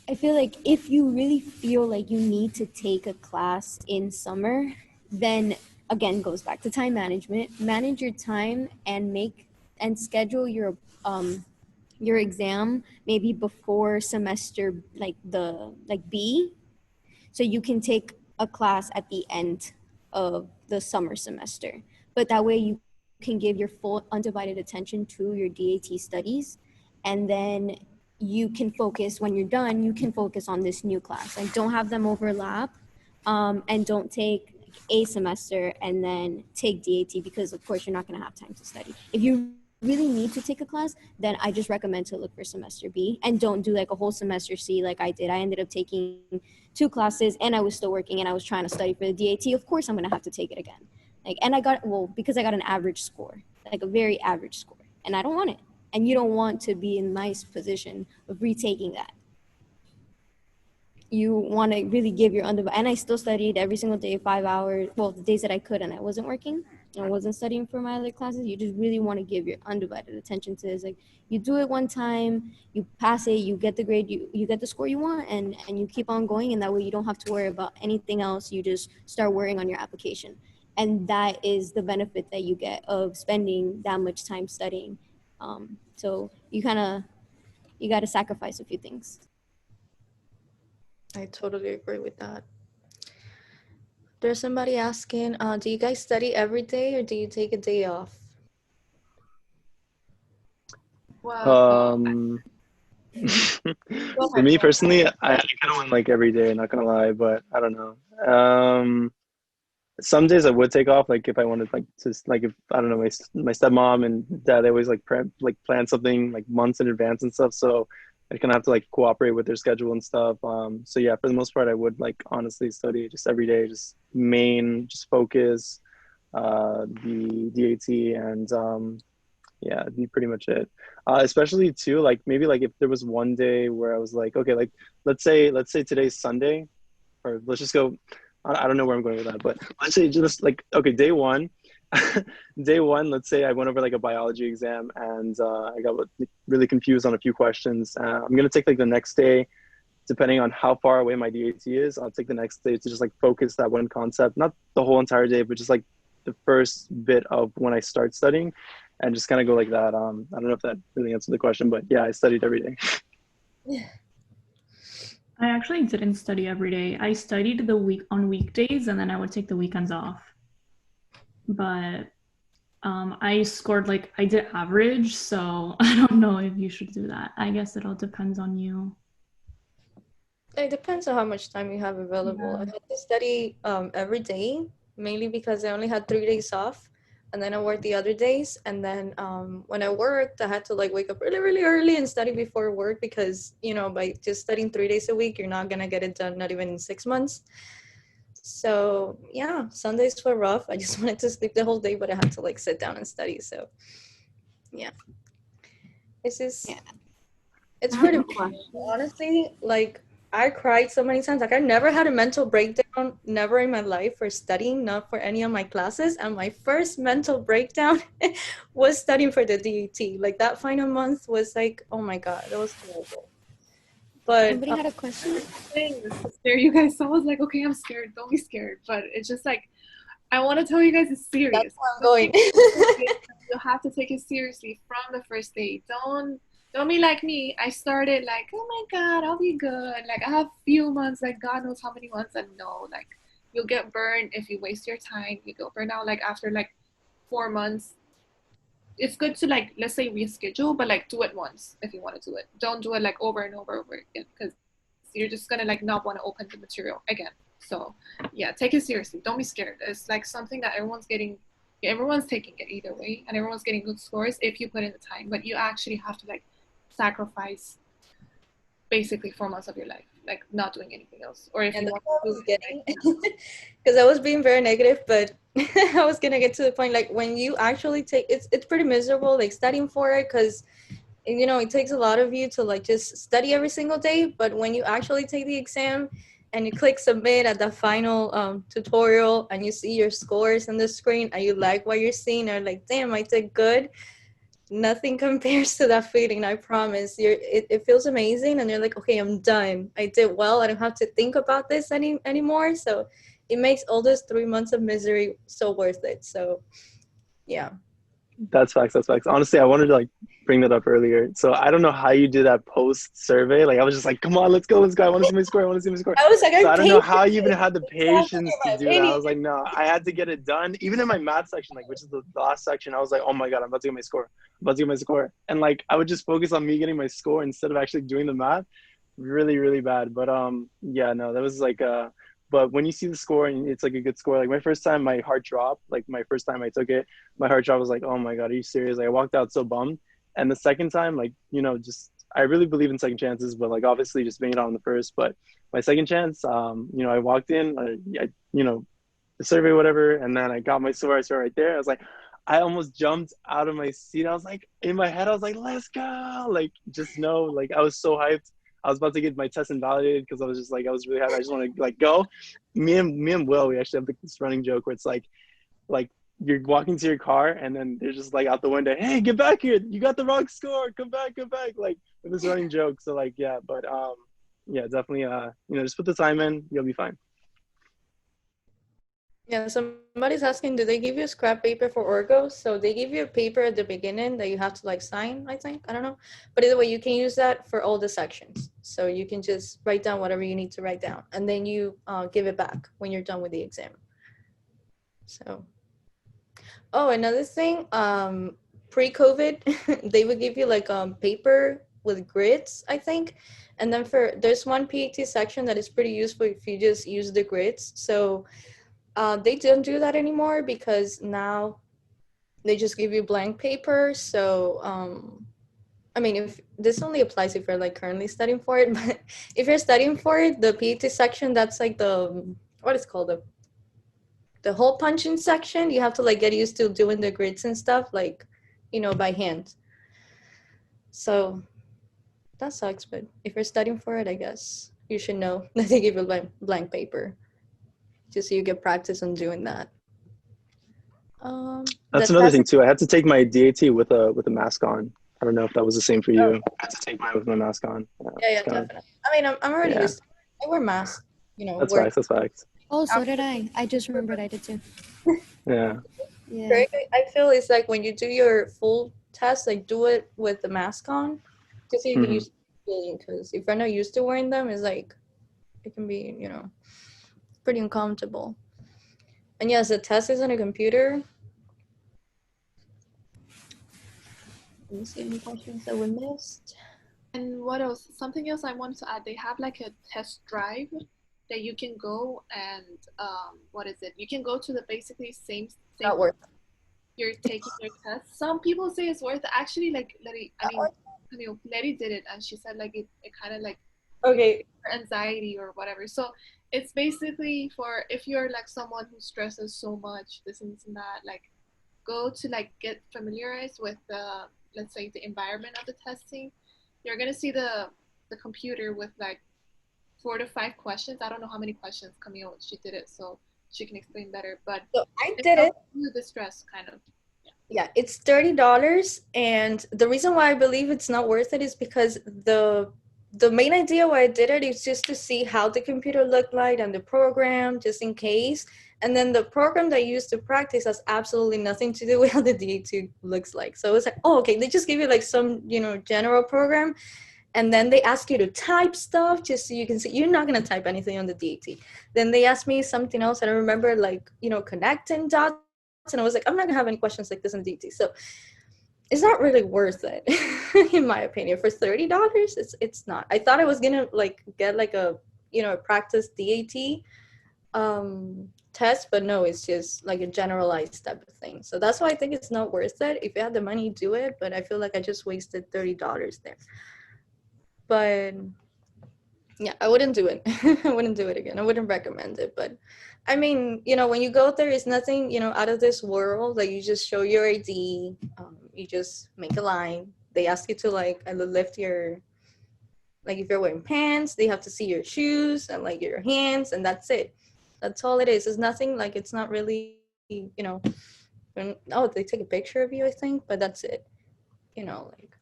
I feel like if you really feel like you need to take a class in summer, then again goes back to time management. Manage your time and schedule your exam maybe before semester like B, so you can take a class at the end of the summer semester. But that way you can give your full undivided attention to your DAT studies, and then you can focus, when you're done, you can focus on this new class. Like, don't have them overlap, and don't take a semester and then take DAT, because of course you're not going to have time to study. If you really need to take a class, then I just recommend to look for semester B, and don't do like a whole semester C like I did. I ended up taking 2 classes and I was still working and I was trying to study for the DAT. Of course I'm going to have to take it again. Like, and I got, well, because I got an average score, like a very average score, and I don't want it. And you don't want to be in my position of retaking that. You want to really give your undivided, and I still studied every single day, 5 hours, well, the days that I could and I wasn't working, I wasn't studying for my other classes. You just really want to give your undivided attention to it. It's like, you do it one time, you pass it, you get the grade, you get the score you want, and you keep on going, and that way you don't have to worry about anything else. You just start worrying on your application. And that is the benefit that you get of spending that much time studying. So you got to sacrifice a few things. I totally agree with that. There's somebody asking, do you guys study every day or do you take a day off? Well, For me personally, I kind of went like every day, not gonna lie, but I don't know. Some days I would take off, like if I wanted, like to, like if I don't know, my stepmom and dad, they always like plan something like months in advance and stuff. So I kind of have to like cooperate with their schedule and stuff. So yeah, for the most part, I would like honestly study just every day, just focus, the DAT, and yeah, it'd be pretty much it. Especially too, like maybe like if there was one day where I was like, okay, like let's say today's Sunday, or let's just go. I don't know where I'm going with that, but let's say just like, okay, day one, let's say I went over like a biology exam and I got really confused on a few questions. I'm gonna take like the next day, depending on how far away my DAT is. I'll take the next day to just like focus that one concept, not the whole entire day, but just like the first bit of when I start studying, and just kind of go like that. I don't know if that really answered the question, but yeah, I studied every day. I actually didn't study every day. I studied on weekdays, and then I would take the weekends off. But I scored like, I did average, so I don't know if you should do that. I guess it all depends on you. It depends on how much time you have available. Yeah. I had to study every day, mainly because I only had 3 days off, and then I worked the other days. And then when I worked, I had to like wake up really, really early and study before work, because by just studying 3 days a week, you're not gonna get it done, not even in 6 months. So yeah, Sundays were rough. I just wanted to sleep the whole day, but I had to like sit down and study. So yeah, it's pretty honestly, like, I cried so many times. Like, I never had a mental breakdown, never in my life, for studying, not for any of my classes. And my first mental breakdown was studying for the DAT. Like, that final month was like, oh my God, that was terrible. But Somebody had a question? to scare you guys. So I was like, okay, I'm scared. Don't be scared. But it's just like, I want to tell you guys it's serious. That's where I'm going. You have to take it seriously from the first day. Don't be like me. I started like, oh my God, I'll be good. Like, I have few months, like God knows how many months, and no, like, you'll get burned if you waste your time. You go burn out like after like 4 months. It's good to, like, let's say reschedule, but like do it once if you want to do it. Don't do it like over and over again, because you're just gonna like not want to open the material again. So yeah, take it seriously. Don't be scared. It's like something that everyone's taking it either way, and everyone's getting good scores if you put in the time. But you actually have to like sacrifice basically 4 months of your life, like not doing anything else. Or if and you that's want what I was getting, because I was being very negative, but I was gonna get to the point, like, when you actually take it's pretty miserable, like, studying for it, because you know, it takes a lot of you to like just study every single day, but when you actually take the exam and you click submit at the final tutorial and you see your scores on the screen and you like what you're seeing, or like, damn, I did good, nothing compares to that feeling. I promise. It feels amazing, and you're like, okay, I'm done, I did well, I don't have to think about this anymore. So it makes all those 3 months of misery so worth it. So yeah. That's facts. That's facts. Honestly, I wanted to like bring that up earlier. So I don't know how you did that post survey. Like I was just like, come on, let's go, let's go. I want to see my score. I want to see my score. I was like, So I'm I don't know patient. how you even had the Exactly, patience my to do that. I opinion. was like, no, I had to get it done. Even in my math section, like which is the last section, I was like, oh my God, I'm about to get my score. I'm about to get my score. And like I would just focus on me getting my score instead of actually doing the math. Really, really bad. But yeah, no, that was like but when you see the score and it's like a good score, like my first time my heart dropped, like my first time I took it, my heart dropped. Was like, oh my God, are you serious? Like I walked out so bummed. And the second time, like, you know, just I really believe in second chances, but like obviously just being it on the first. But my second chance, you know, I walked in, you know, the survey, whatever, and then I got my score. I saw right there. I was like, I almost jumped out of my seat. I was like, in my head, I was like, let's go. Like, just know, like, I was so hyped. I was about to get my test invalidated because I was just like, I was really happy. I just want to like go. Me and Will, we actually have this running joke where it's like you're walking to your car and then they're just like out the window, hey, get back here, you got the wrong score, come back, like with this running joke. So like yeah, but yeah, definitely you know, just put the time in, you'll be fine. Yeah, somebody's asking, do they give you a scrap paper for orgo? So they give you a paper at the beginning that you have to like sign, I think, I don't know, but either way, you can use that for all the sections. So you can just write down whatever you need to write down, and then you give it back when you're done with the exam. So oh, another thing, pre-COVID, they would give you like paper with grids, I think. And then there's one PAT section that is pretty useful if you just use the grids. So they don't do that anymore because now they just give you blank paper. So I mean, if this only applies if you're like currently studying for it, but if you're studying for it, the PAT section, that's like what is called the hole punching section. You have to like get used to doing the grids and stuff, like, you know, by hand. So that sucks, but if you're studying for it, I guess you should know that they give you blank paper just so you get practice on doing that. That's another thing too. I had to take my DAT with a mask on. I don't know if that was the same for you. I had to take mine with my mask on. Yeah, definitely. I mean, I'm already used to it. I wear masks, you know. That's facts. That's facts. Oh, so did I. I just remembered I did too. Yeah. Yeah. I feel it's like when you do your full test, like do it with the mask on, just so you can use the feeling. Because if you're not used to wearing them, it's like it can be, you know, pretty uncomfortable. And yes, the test is on a computer. Let me see any questions that we missed. And what else? Something else I wanted to add. They have like a test drive that you can go and what is it? You can go to the basically same Not worth it. You're taking your test. Some people say it's worth it. Actually, like Letty did it, and she said like it kind of like Okay. anxiety or whatever. So it's basically for if you're like someone who stresses so much, this and that, like go to like get familiarized with the, let's say, the environment of the testing. You're gonna see the computer with like 4 to 5 questions. I don't know how many questions Camille, she did it, so she can explain better. But so I did it. The stress kind of. Yeah, it's $30, and the reason why I believe it's not worth it is because the main idea why I did it is just to see how the computer looked like and the program, just in case. And then the program that I used to practice has absolutely nothing to do with how the DAT looks like. So it's like, oh, okay, they just give you like some, you know, general program, and then they ask you to type stuff just so you can see. You're not going to type anything on the DAT. Then they asked me something else, and I remember like, you know, connecting dots, and I was like, I'm not going to have any questions like this in DAT. So it's not really worth it, in my opinion. For $30, it's not. I thought I was going to like get like a, you know, a practice DAT test, but no, it's just like a generalized type of thing. So that's why I think it's not worth it. If you have the money, do it, but I feel like I just wasted $30 there. But yeah, I wouldn't do it. I wouldn't do it again. I wouldn't recommend it. But I mean, you know, when you go there, it's nothing, you know, out of this world. Like you just show your ID, you just make a line, they ask you to like lift your, like if you're wearing pants, they have to see your shoes and like your hands, and that's it. That's all it is. It's nothing like, it's not really, oh, they take a picture of you, I think, but that's it. Like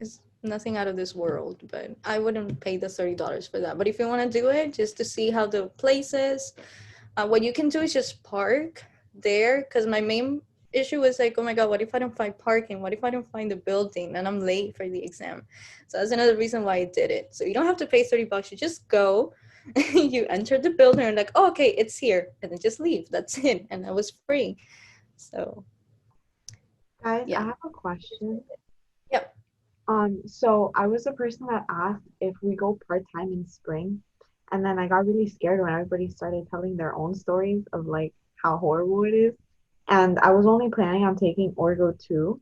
it's nothing out of this world, but I wouldn't pay the $30 for that. But if you want to do it just to see how the place is, what you can do is just park there, because my main issue is like, oh my god, what if I don't find parking? What if I don't find the building and I'm late for the exam? So that's another reason why I did it. So you don't have to pay $30. You just go, you enter the building and like, oh, okay, it's here, and then just leave. That's it. And that was free. So Guys, yeah. I have a question. Yep. So I was the person that asked if we go part-time in spring, and then I got really scared when everybody started telling their own stories of like how horrible it is. And I was only planning on taking Orgo 2.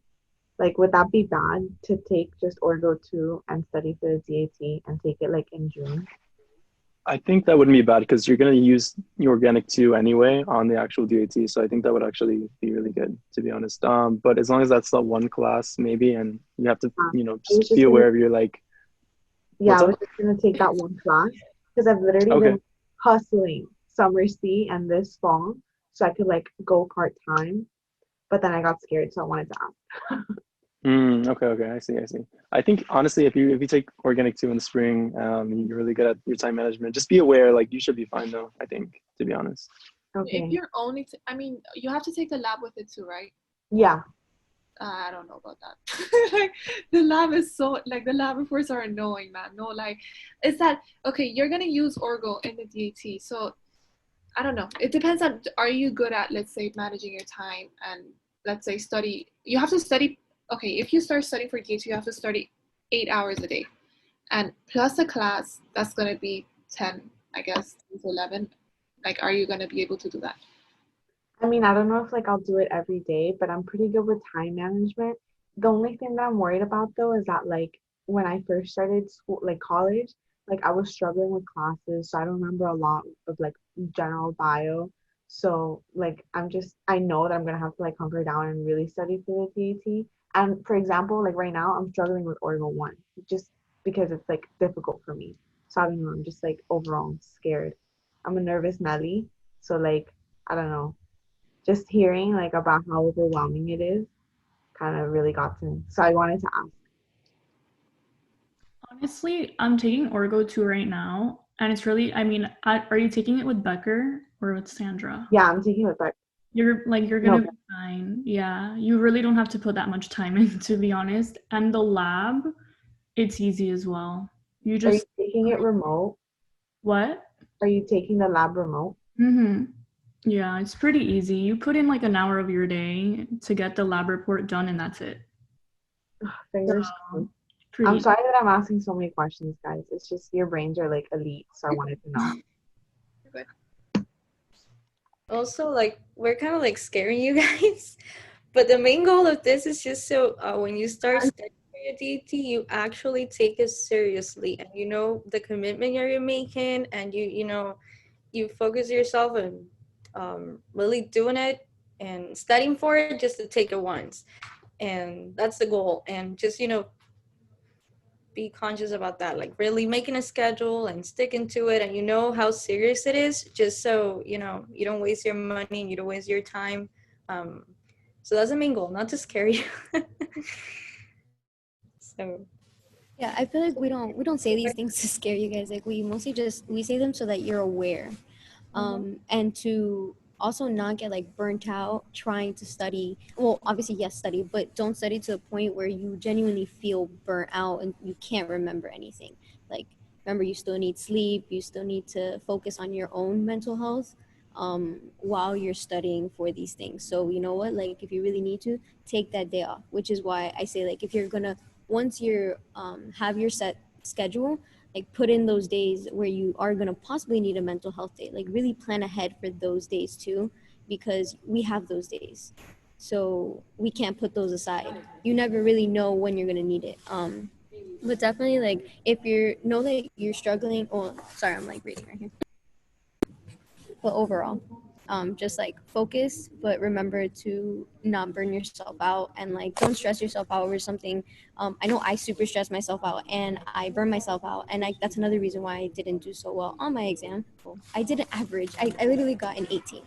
Like, would that be bad to take just Orgo 2 and study for the DAT and take it like in June? I think that wouldn't be bad because you're going to use your organic 2 anyway on the actual DAT. So I think that would actually be really good, to be honest. But as long as that's not one class, maybe, and you have to, just be aware of your like. Yeah, I was just going to take that one class because I've literally been hustling summer C and this fall so I could like go part-time. But then I got scared, so I wanted to ask. Okay. I see. I think honestly, if you take organic 2 in the spring, you're really good at your time management. Just be aware, like you should be fine though, I think, to be honest. Okay. If you're only, you have to take the lab with it too, right? Yeah. I don't know about that. Like the lab is so, like the lab reports are annoying, man. No, like it's that, okay, you're gonna use Orgo in the DAT, so I don't know. It depends on, are you good at, let's say, managing your time and let's say study. You have to study. Okay, if you start studying for DAT, you have to study 8 hours a day, and plus a class that's gonna be 10, I guess, to 11. Like, are you gonna be able to do that? I mean, I don't know if like I'll do it every day, but I'm pretty good with time management. The only thing that I'm worried about though is that like when I first started school, like college, like I was struggling with classes, so I don't remember a lot of like general bio. So like I know that I'm gonna have to like hunker down and really study for the DAT. And for example, like right now I'm struggling with Orgo 1 just because it's like difficult for me. So I don't know, I'm just like overall scared. I'm a nervous Nelly, so like I don't know, just hearing like about how overwhelming it is kind of really got to me. So I wanted to ask. Honestly, I'm taking Orgo 2 right now, and it's really, are you taking it with Becker or with Sandra? Yeah, I'm taking it back. You're gonna be fine. Yeah, you really don't have to put that much time in, to be honest. And the lab, it's easy as well. Are you taking it remote? What? Are you taking the lab remote? Yeah, it's pretty easy. You put in like an hour of your day to get the lab report done, and that's it. Fingers crossed. I'm sorry that I'm asking so many questions, guys. It's just your brains are like elite, so I wanted to know. Also, like, we're kind of like scaring you guys, but the main goal of this is just so when you start studying for your DT, you actually take it seriously, and you know the commitment you're making, and you focus yourself on really doing it and studying for it just to take it once, and that's the goal. And just be conscious about that, like really making a schedule and sticking to it, and how serious it is, just so you don't waste your money and you don't waste your time. So that's the main goal, not to scare you. So yeah, I feel like we don't say these things to scare you guys. Like we mostly we say them so that you're aware, and to also not get like burnt out trying to study. Well, obviously yes, study, but don't study to the point where you genuinely feel burnt out and you can't remember anything. Like remember, you still need sleep. You still need to focus on your own mental health while you're studying for these things. So you know what? Like if you really need to, take that day off. Which is why I say like if you're gonna once you're have your set schedule, like put in those days where you are going to possibly need a mental health day. Like really plan ahead for those days too, because we have those days, so we can't put those aside. You never really know when you're going to need it. But definitely like if you know that you're struggling, oh sorry, I'm like reading right here, but overall Just like focus, but remember to not burn yourself out, and like don't stress yourself out over something. I know I super stress myself out and I burn myself out, and that's another reason why I didn't do so well on my exam. I didn't average. I literally got an 18.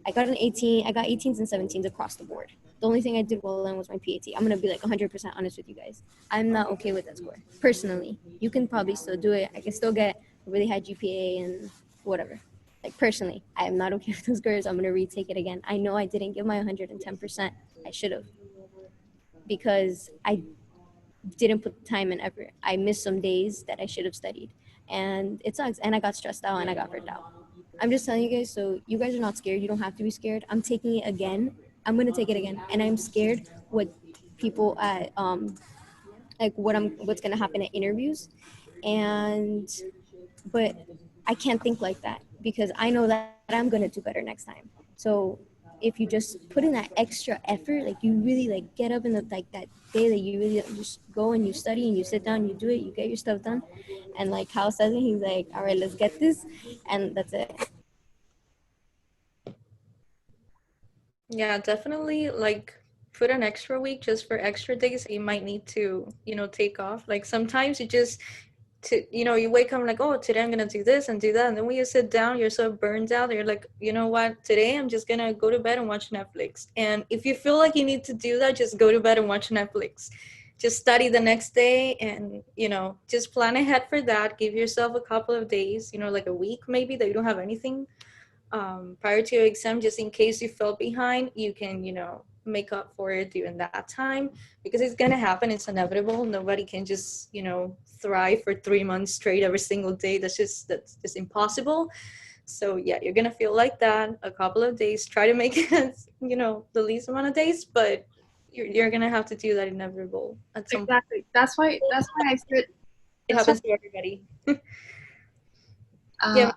I got an 18. I got 18s and 17s across the board. The only thing I did well in was my PAT. I'm gonna be like 100% honest with you guys. I'm not okay with that score personally. You can probably still do it. I can still get a really high GPA and whatever. Like personally, I am not okay with those scores. I'm gonna retake it again. I know I didn't give my 110%. I should have, because I didn't put the time and effort. I missed some days that I should have studied, and it sucks. And I got stressed out and I got burnt out. I'm just telling you guys, so you guys are not scared. You don't have to be scared. I'm taking it again. I'm gonna take it again, and I'm scared what people at like what's gonna happen at interviews, and but I can't think like that because I know that I'm gonna do better next time. So if you just put in that extra effort, like you really like get up in the like that day that you really just go and you study and you sit down, you do it, you get your stuff done, and like Kyle says it, he's like, all right, let's get this, and that's it. Yeah, definitely like put an extra week just for extra days that you might need to, take off. Like sometimes you wake up like, oh, today I'm gonna do this and do that, and then when you sit down, you're so burned out that you're like, you know what, today I'm just gonna go to bed and watch Netflix. And if you feel like you need to do that, just go to bed and watch Netflix. Just study the next day, and just plan ahead for that. Give yourself a couple of days, like a week maybe, that you don't have anything prior to your exam, just in case you fell behind. You can make up for it during that time, because it's gonna happen. It's inevitable. Nobody can just thrive for 3 months straight every single day. That's just impossible. So yeah, you're gonna feel like that a couple of days. Try to make it the least amount of days, but you're gonna have to do that, inevitable at some point. Exactly. That's why I said It happens to everybody. uh, Yeah.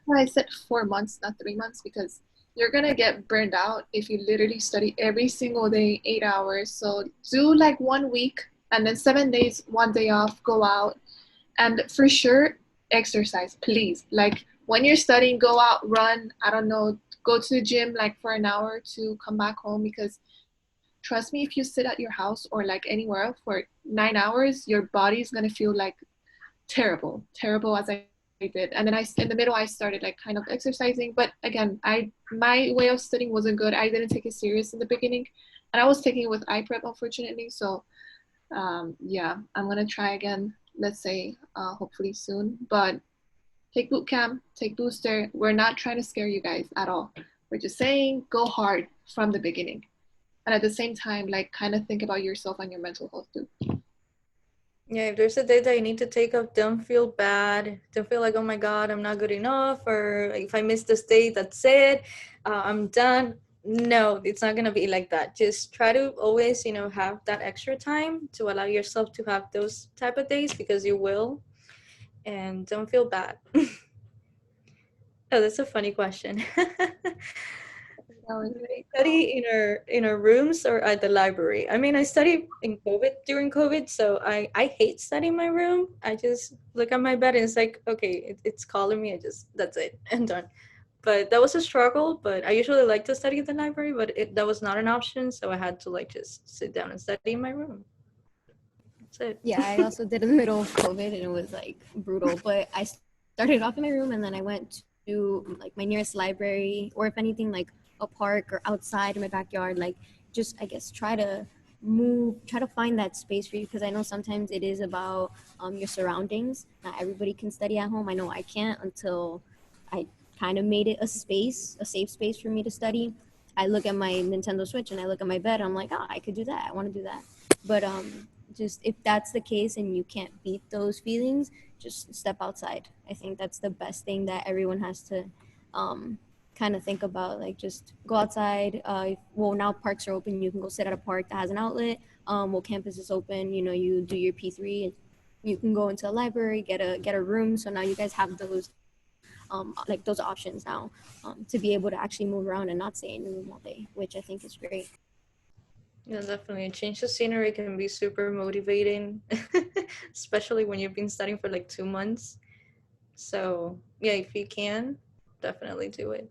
why I said 4 months, not 3 months, because you're gonna get burned out if you literally study every single day, 8 hours. So do like 1 week and then 7 days, 1 day off, go out, and for sure exercise, please. Like when you're studying, go out, run. I don't know, go to the gym like for an hour to come back home, because trust me, if you sit at your house or like anywhere else for 9 hours, your body's gonna feel like terrible as I did. And then in the middle, I started like kind of exercising. But again, my way of studying wasn't good. I didn't take it serious in the beginning, and I was taking it with iPrep, unfortunately. So yeah, I'm gonna try again. Let's say hopefully soon. But take boot camp, take booster. We're not trying to scare you guys at all. We're just saying go hard from the beginning, and at the same time, like kind of think about yourself and your mental health too. Yeah, if there's a day that you need to take off, don't feel bad. Don't feel like, oh my God, I'm not good enough, or if I miss this day, that's it. I'm done. No, it's not gonna be like that. Just try to always, have that extra time to allow yourself to have those type of days, because you will, and don't feel bad. Oh, that's a funny question. Study in our rooms or at the library? I mean, I studied during COVID, so I hate studying in my room. I just look at my bed and it's like, okay, it's calling me. That's it, and done. But that was a struggle. But I usually like to study in the library, but that was not an option, so I had to like just sit down and study in my room. That's it. Yeah, I also did in the middle of COVID, and it was like brutal. But I started off in my room, and then I went to like my nearest library, or if anything, like a park or outside in my backyard. Like just, I guess, try to find that space for you, because I know sometimes it is about your surroundings. Not everybody can study at home. I know I can't until I kind of made it a safe space for me to study. I look at my Nintendo Switch and I look at my bed. I'm like, oh, I could do that. I want to do that. But just if that's the case and you can't beat those feelings, just step outside. I think that's the best thing that everyone has to kind of think about. Like just go outside. Well, now parks are open. You can go sit at a park that has an outlet. Well, campus is open. You do your P3 and you can go into a library, get a room. So now you guys have those like those options now to be able to actually move around and not stay in your room all day, which I think is great. Yeah, definitely. Change the scenery can be super motivating, especially when you've been studying for like 2 months. So yeah, if you can, definitely do it.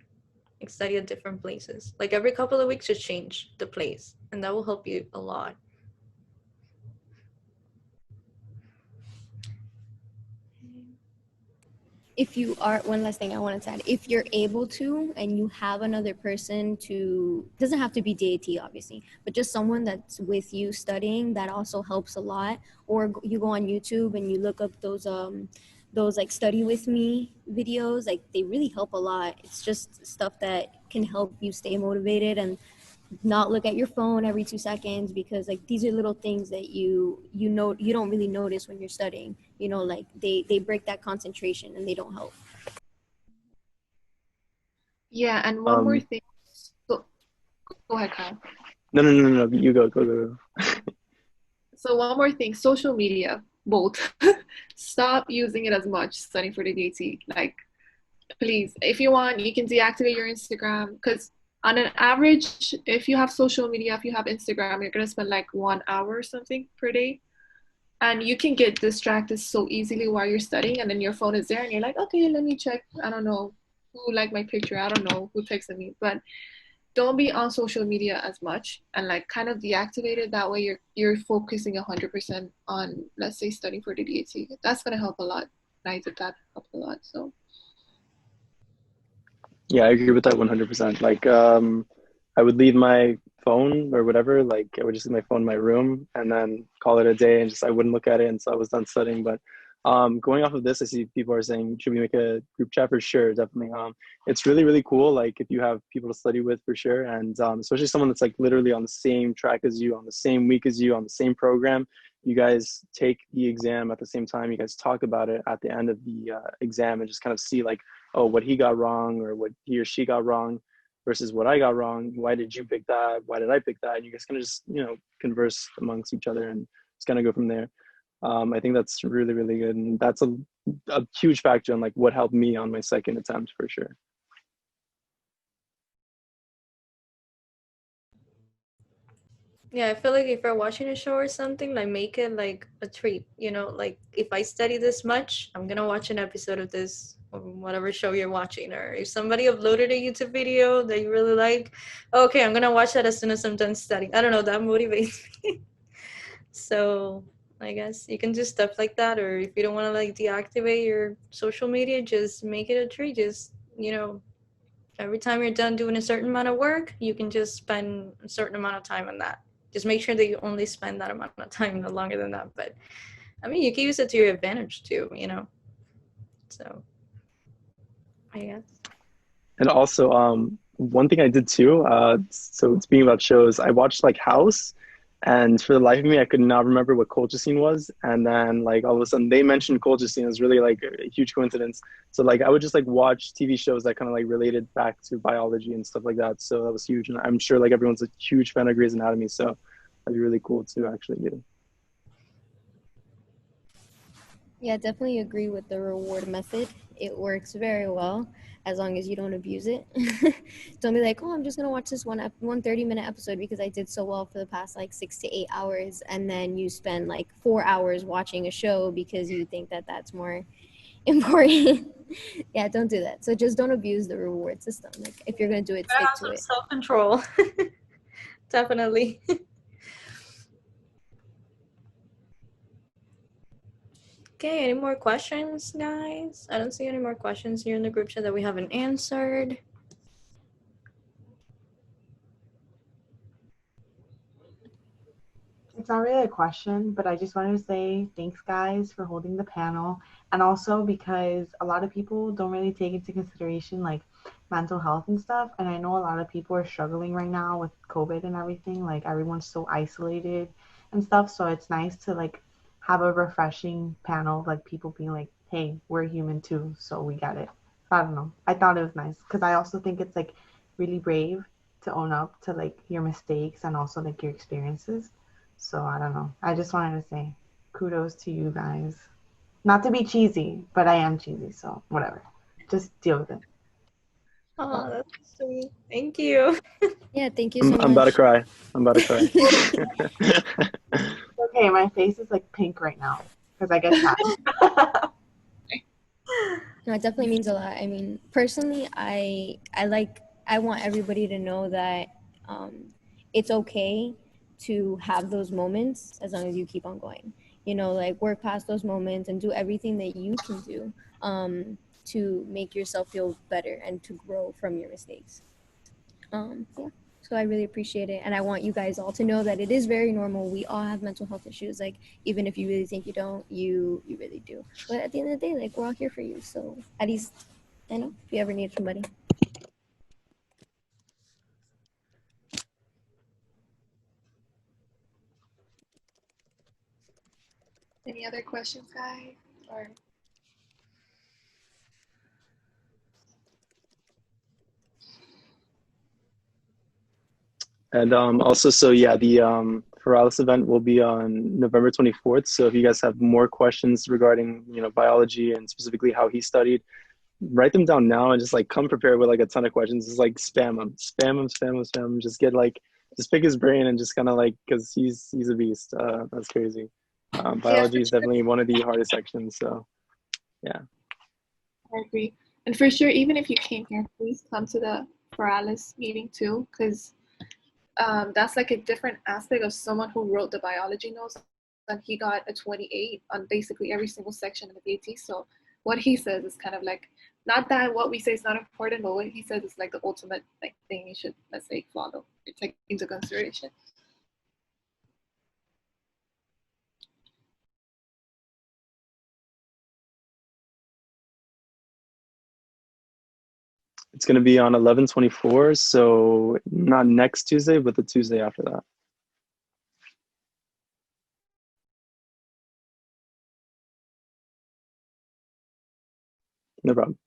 like study at different places. Like every couple of weeks, just change the place, and that will help you a lot. If you are, one last thing I wanted to add, if you're able to and you have another person to, doesn't have to be DAT obviously, but just someone that's with you studying, that also helps a lot. Or you go on YouTube and you look up those like study with me videos, like they really help a lot. It's just stuff that can help you stay motivated and not look at your phone every 2 seconds, because like these are little things that you know you don't really notice when you're studying, you know, like they break that concentration and they don't help. Yeah, and one more thing. So, go ahead, Kyle. No. You go. So one more thing, social media, both. Stop using it as much studying for the DAT. Like, please, if you want, you can deactivate your Instagram, because on an average, if you have social media, if you have Instagram, you're gonna spend like 1 hour or something per day. And you can get distracted so easily while you're studying, and then your phone is there and you're like, okay, let me check. I don't know who liked my picture. I don't know who texted me. But don't be on social media as much, and like kind of deactivate it. That way you're focusing 100% on, let's say, studying for the DAT. That's gonna help a lot. I did that, helped a lot. So Yeah, I agree with that 100%. Like, I would leave my phone or whatever, like I would just leave my phone in my room and then call it a day, and just I wouldn't look at it until I was done studying. But going off of this, I see people are saying, should we make a group chat? For sure, definitely. It's really, really cool. Like if you have people to study with, for sure. And especially someone that's like literally on the same track as you, on the same week as you, on the same program. You guys take the exam at the same time. You guys talk about it at the end of the exam and just kind of see like, oh, what he got wrong or what he or she got wrong versus what I got wrong. Why did you pick that? Why did I pick that? And you guys kind of just, converse amongst each other and just kind of go from there. I think that's really, really good. And that's a huge factor in like what helped me on my second attempt for sure. Yeah, I feel like if you're watching a show or something, like make it like a treat, like if I study this much, I'm gonna watch an episode of this or whatever show you're watching. Or if somebody uploaded a YouTube video that you really like, okay, I'm gonna watch that as soon as I'm done studying. I don't know, that motivates me. So I guess you can do stuff like that. Or if you don't want to like deactivate your social media, just make it a treat. Just, every time you're done doing a certain amount of work, you can just spend a certain amount of time on that. Just make sure that you only spend that amount of time, no longer than that. But I mean, you can use it to your advantage too, So I guess. And also, one thing I did too, so speaking about shows, I watched like House, and for the life of me, I could not remember what Colchicine was. And then like all of a sudden they mentioned Colchicine. It was really like a huge coincidence. So like I would just like watch TV shows that kind of like related back to biology and stuff like that. So that was huge. And I'm sure like everyone's a huge fan of Grey's Anatomy. So that'd be really cool to actually do. Yeah, definitely agree with the reward method. It works very well as long as you don't abuse it. Don't be like, oh, I'm just gonna watch this one 30-minute episode because I did so well for the past like 6 to 8 hours, and then you spend like 4 hours watching a show because you think that that's more important. Yeah, don't do that. So just don't abuse the reward system. Like if you're gonna do it, stick to it. Self-control. Definitely. Okay, any more questions, guys? I don't see any more questions here in the group chat that we haven't answered. It's not really a question, but I just wanted to say thanks, guys, for holding the panel. And also because a lot of people don't really take into consideration like mental health and stuff. And I know a lot of people are struggling right now with COVID and everything. Like everyone's so isolated and stuff. So it's nice to like have a refreshing panel, like people being like, hey, we're human too, so we get it. I don't know. I thought it was nice because I also think it's like really brave to own up to like your mistakes and also like your experiences. So I don't know. I just wanted to say kudos to you guys. Not to be cheesy, but I am cheesy, so whatever. Just deal with it. Oh, that's sweet. Thank you. Yeah, thank you so much. I'm about to cry. Okay, my face is like pink right now because I get shy. No, it definitely means a lot. I mean, personally, I like I want everybody to know that it's okay to have those moments as long as you keep on going. You know, like work past those moments and do everything that you can do to make yourself feel better and to grow from your mistakes. Yeah. So I really appreciate it. And I want you guys all to know that it is very normal. We all have mental health issues. Like, even if you really think you don't, you really do. But at the end of the day, like, we're all here for you. So at least, I know, if you ever need somebody. Any other questions, guys? Or And also, so yeah, the Feralis event will be on November 24th. So if you guys have more questions regarding, you know, biology and specifically how he studied, write them down now and just like come prepared with like a ton of questions. Just like spam them, spam them, spam them, spam them. Just get like, just pick his brain and just kind of like, because he's a beast. That's crazy. yeah, Biology for is sure. definitely one of the hardest sections. So yeah. I agree. And for sure, even if you came here, please come to the Feralis meeting too, because that's like a different aspect of someone who wrote the biology notes, and he got a 28 on basically every single section of the AT. So what he says is kind of like, not that what we say is not important, but what he says is like the ultimate like thing you should, let's say, follow or take into consideration. It's going to be on 11/24. So not next Tuesday, but the Tuesday after that. No problem.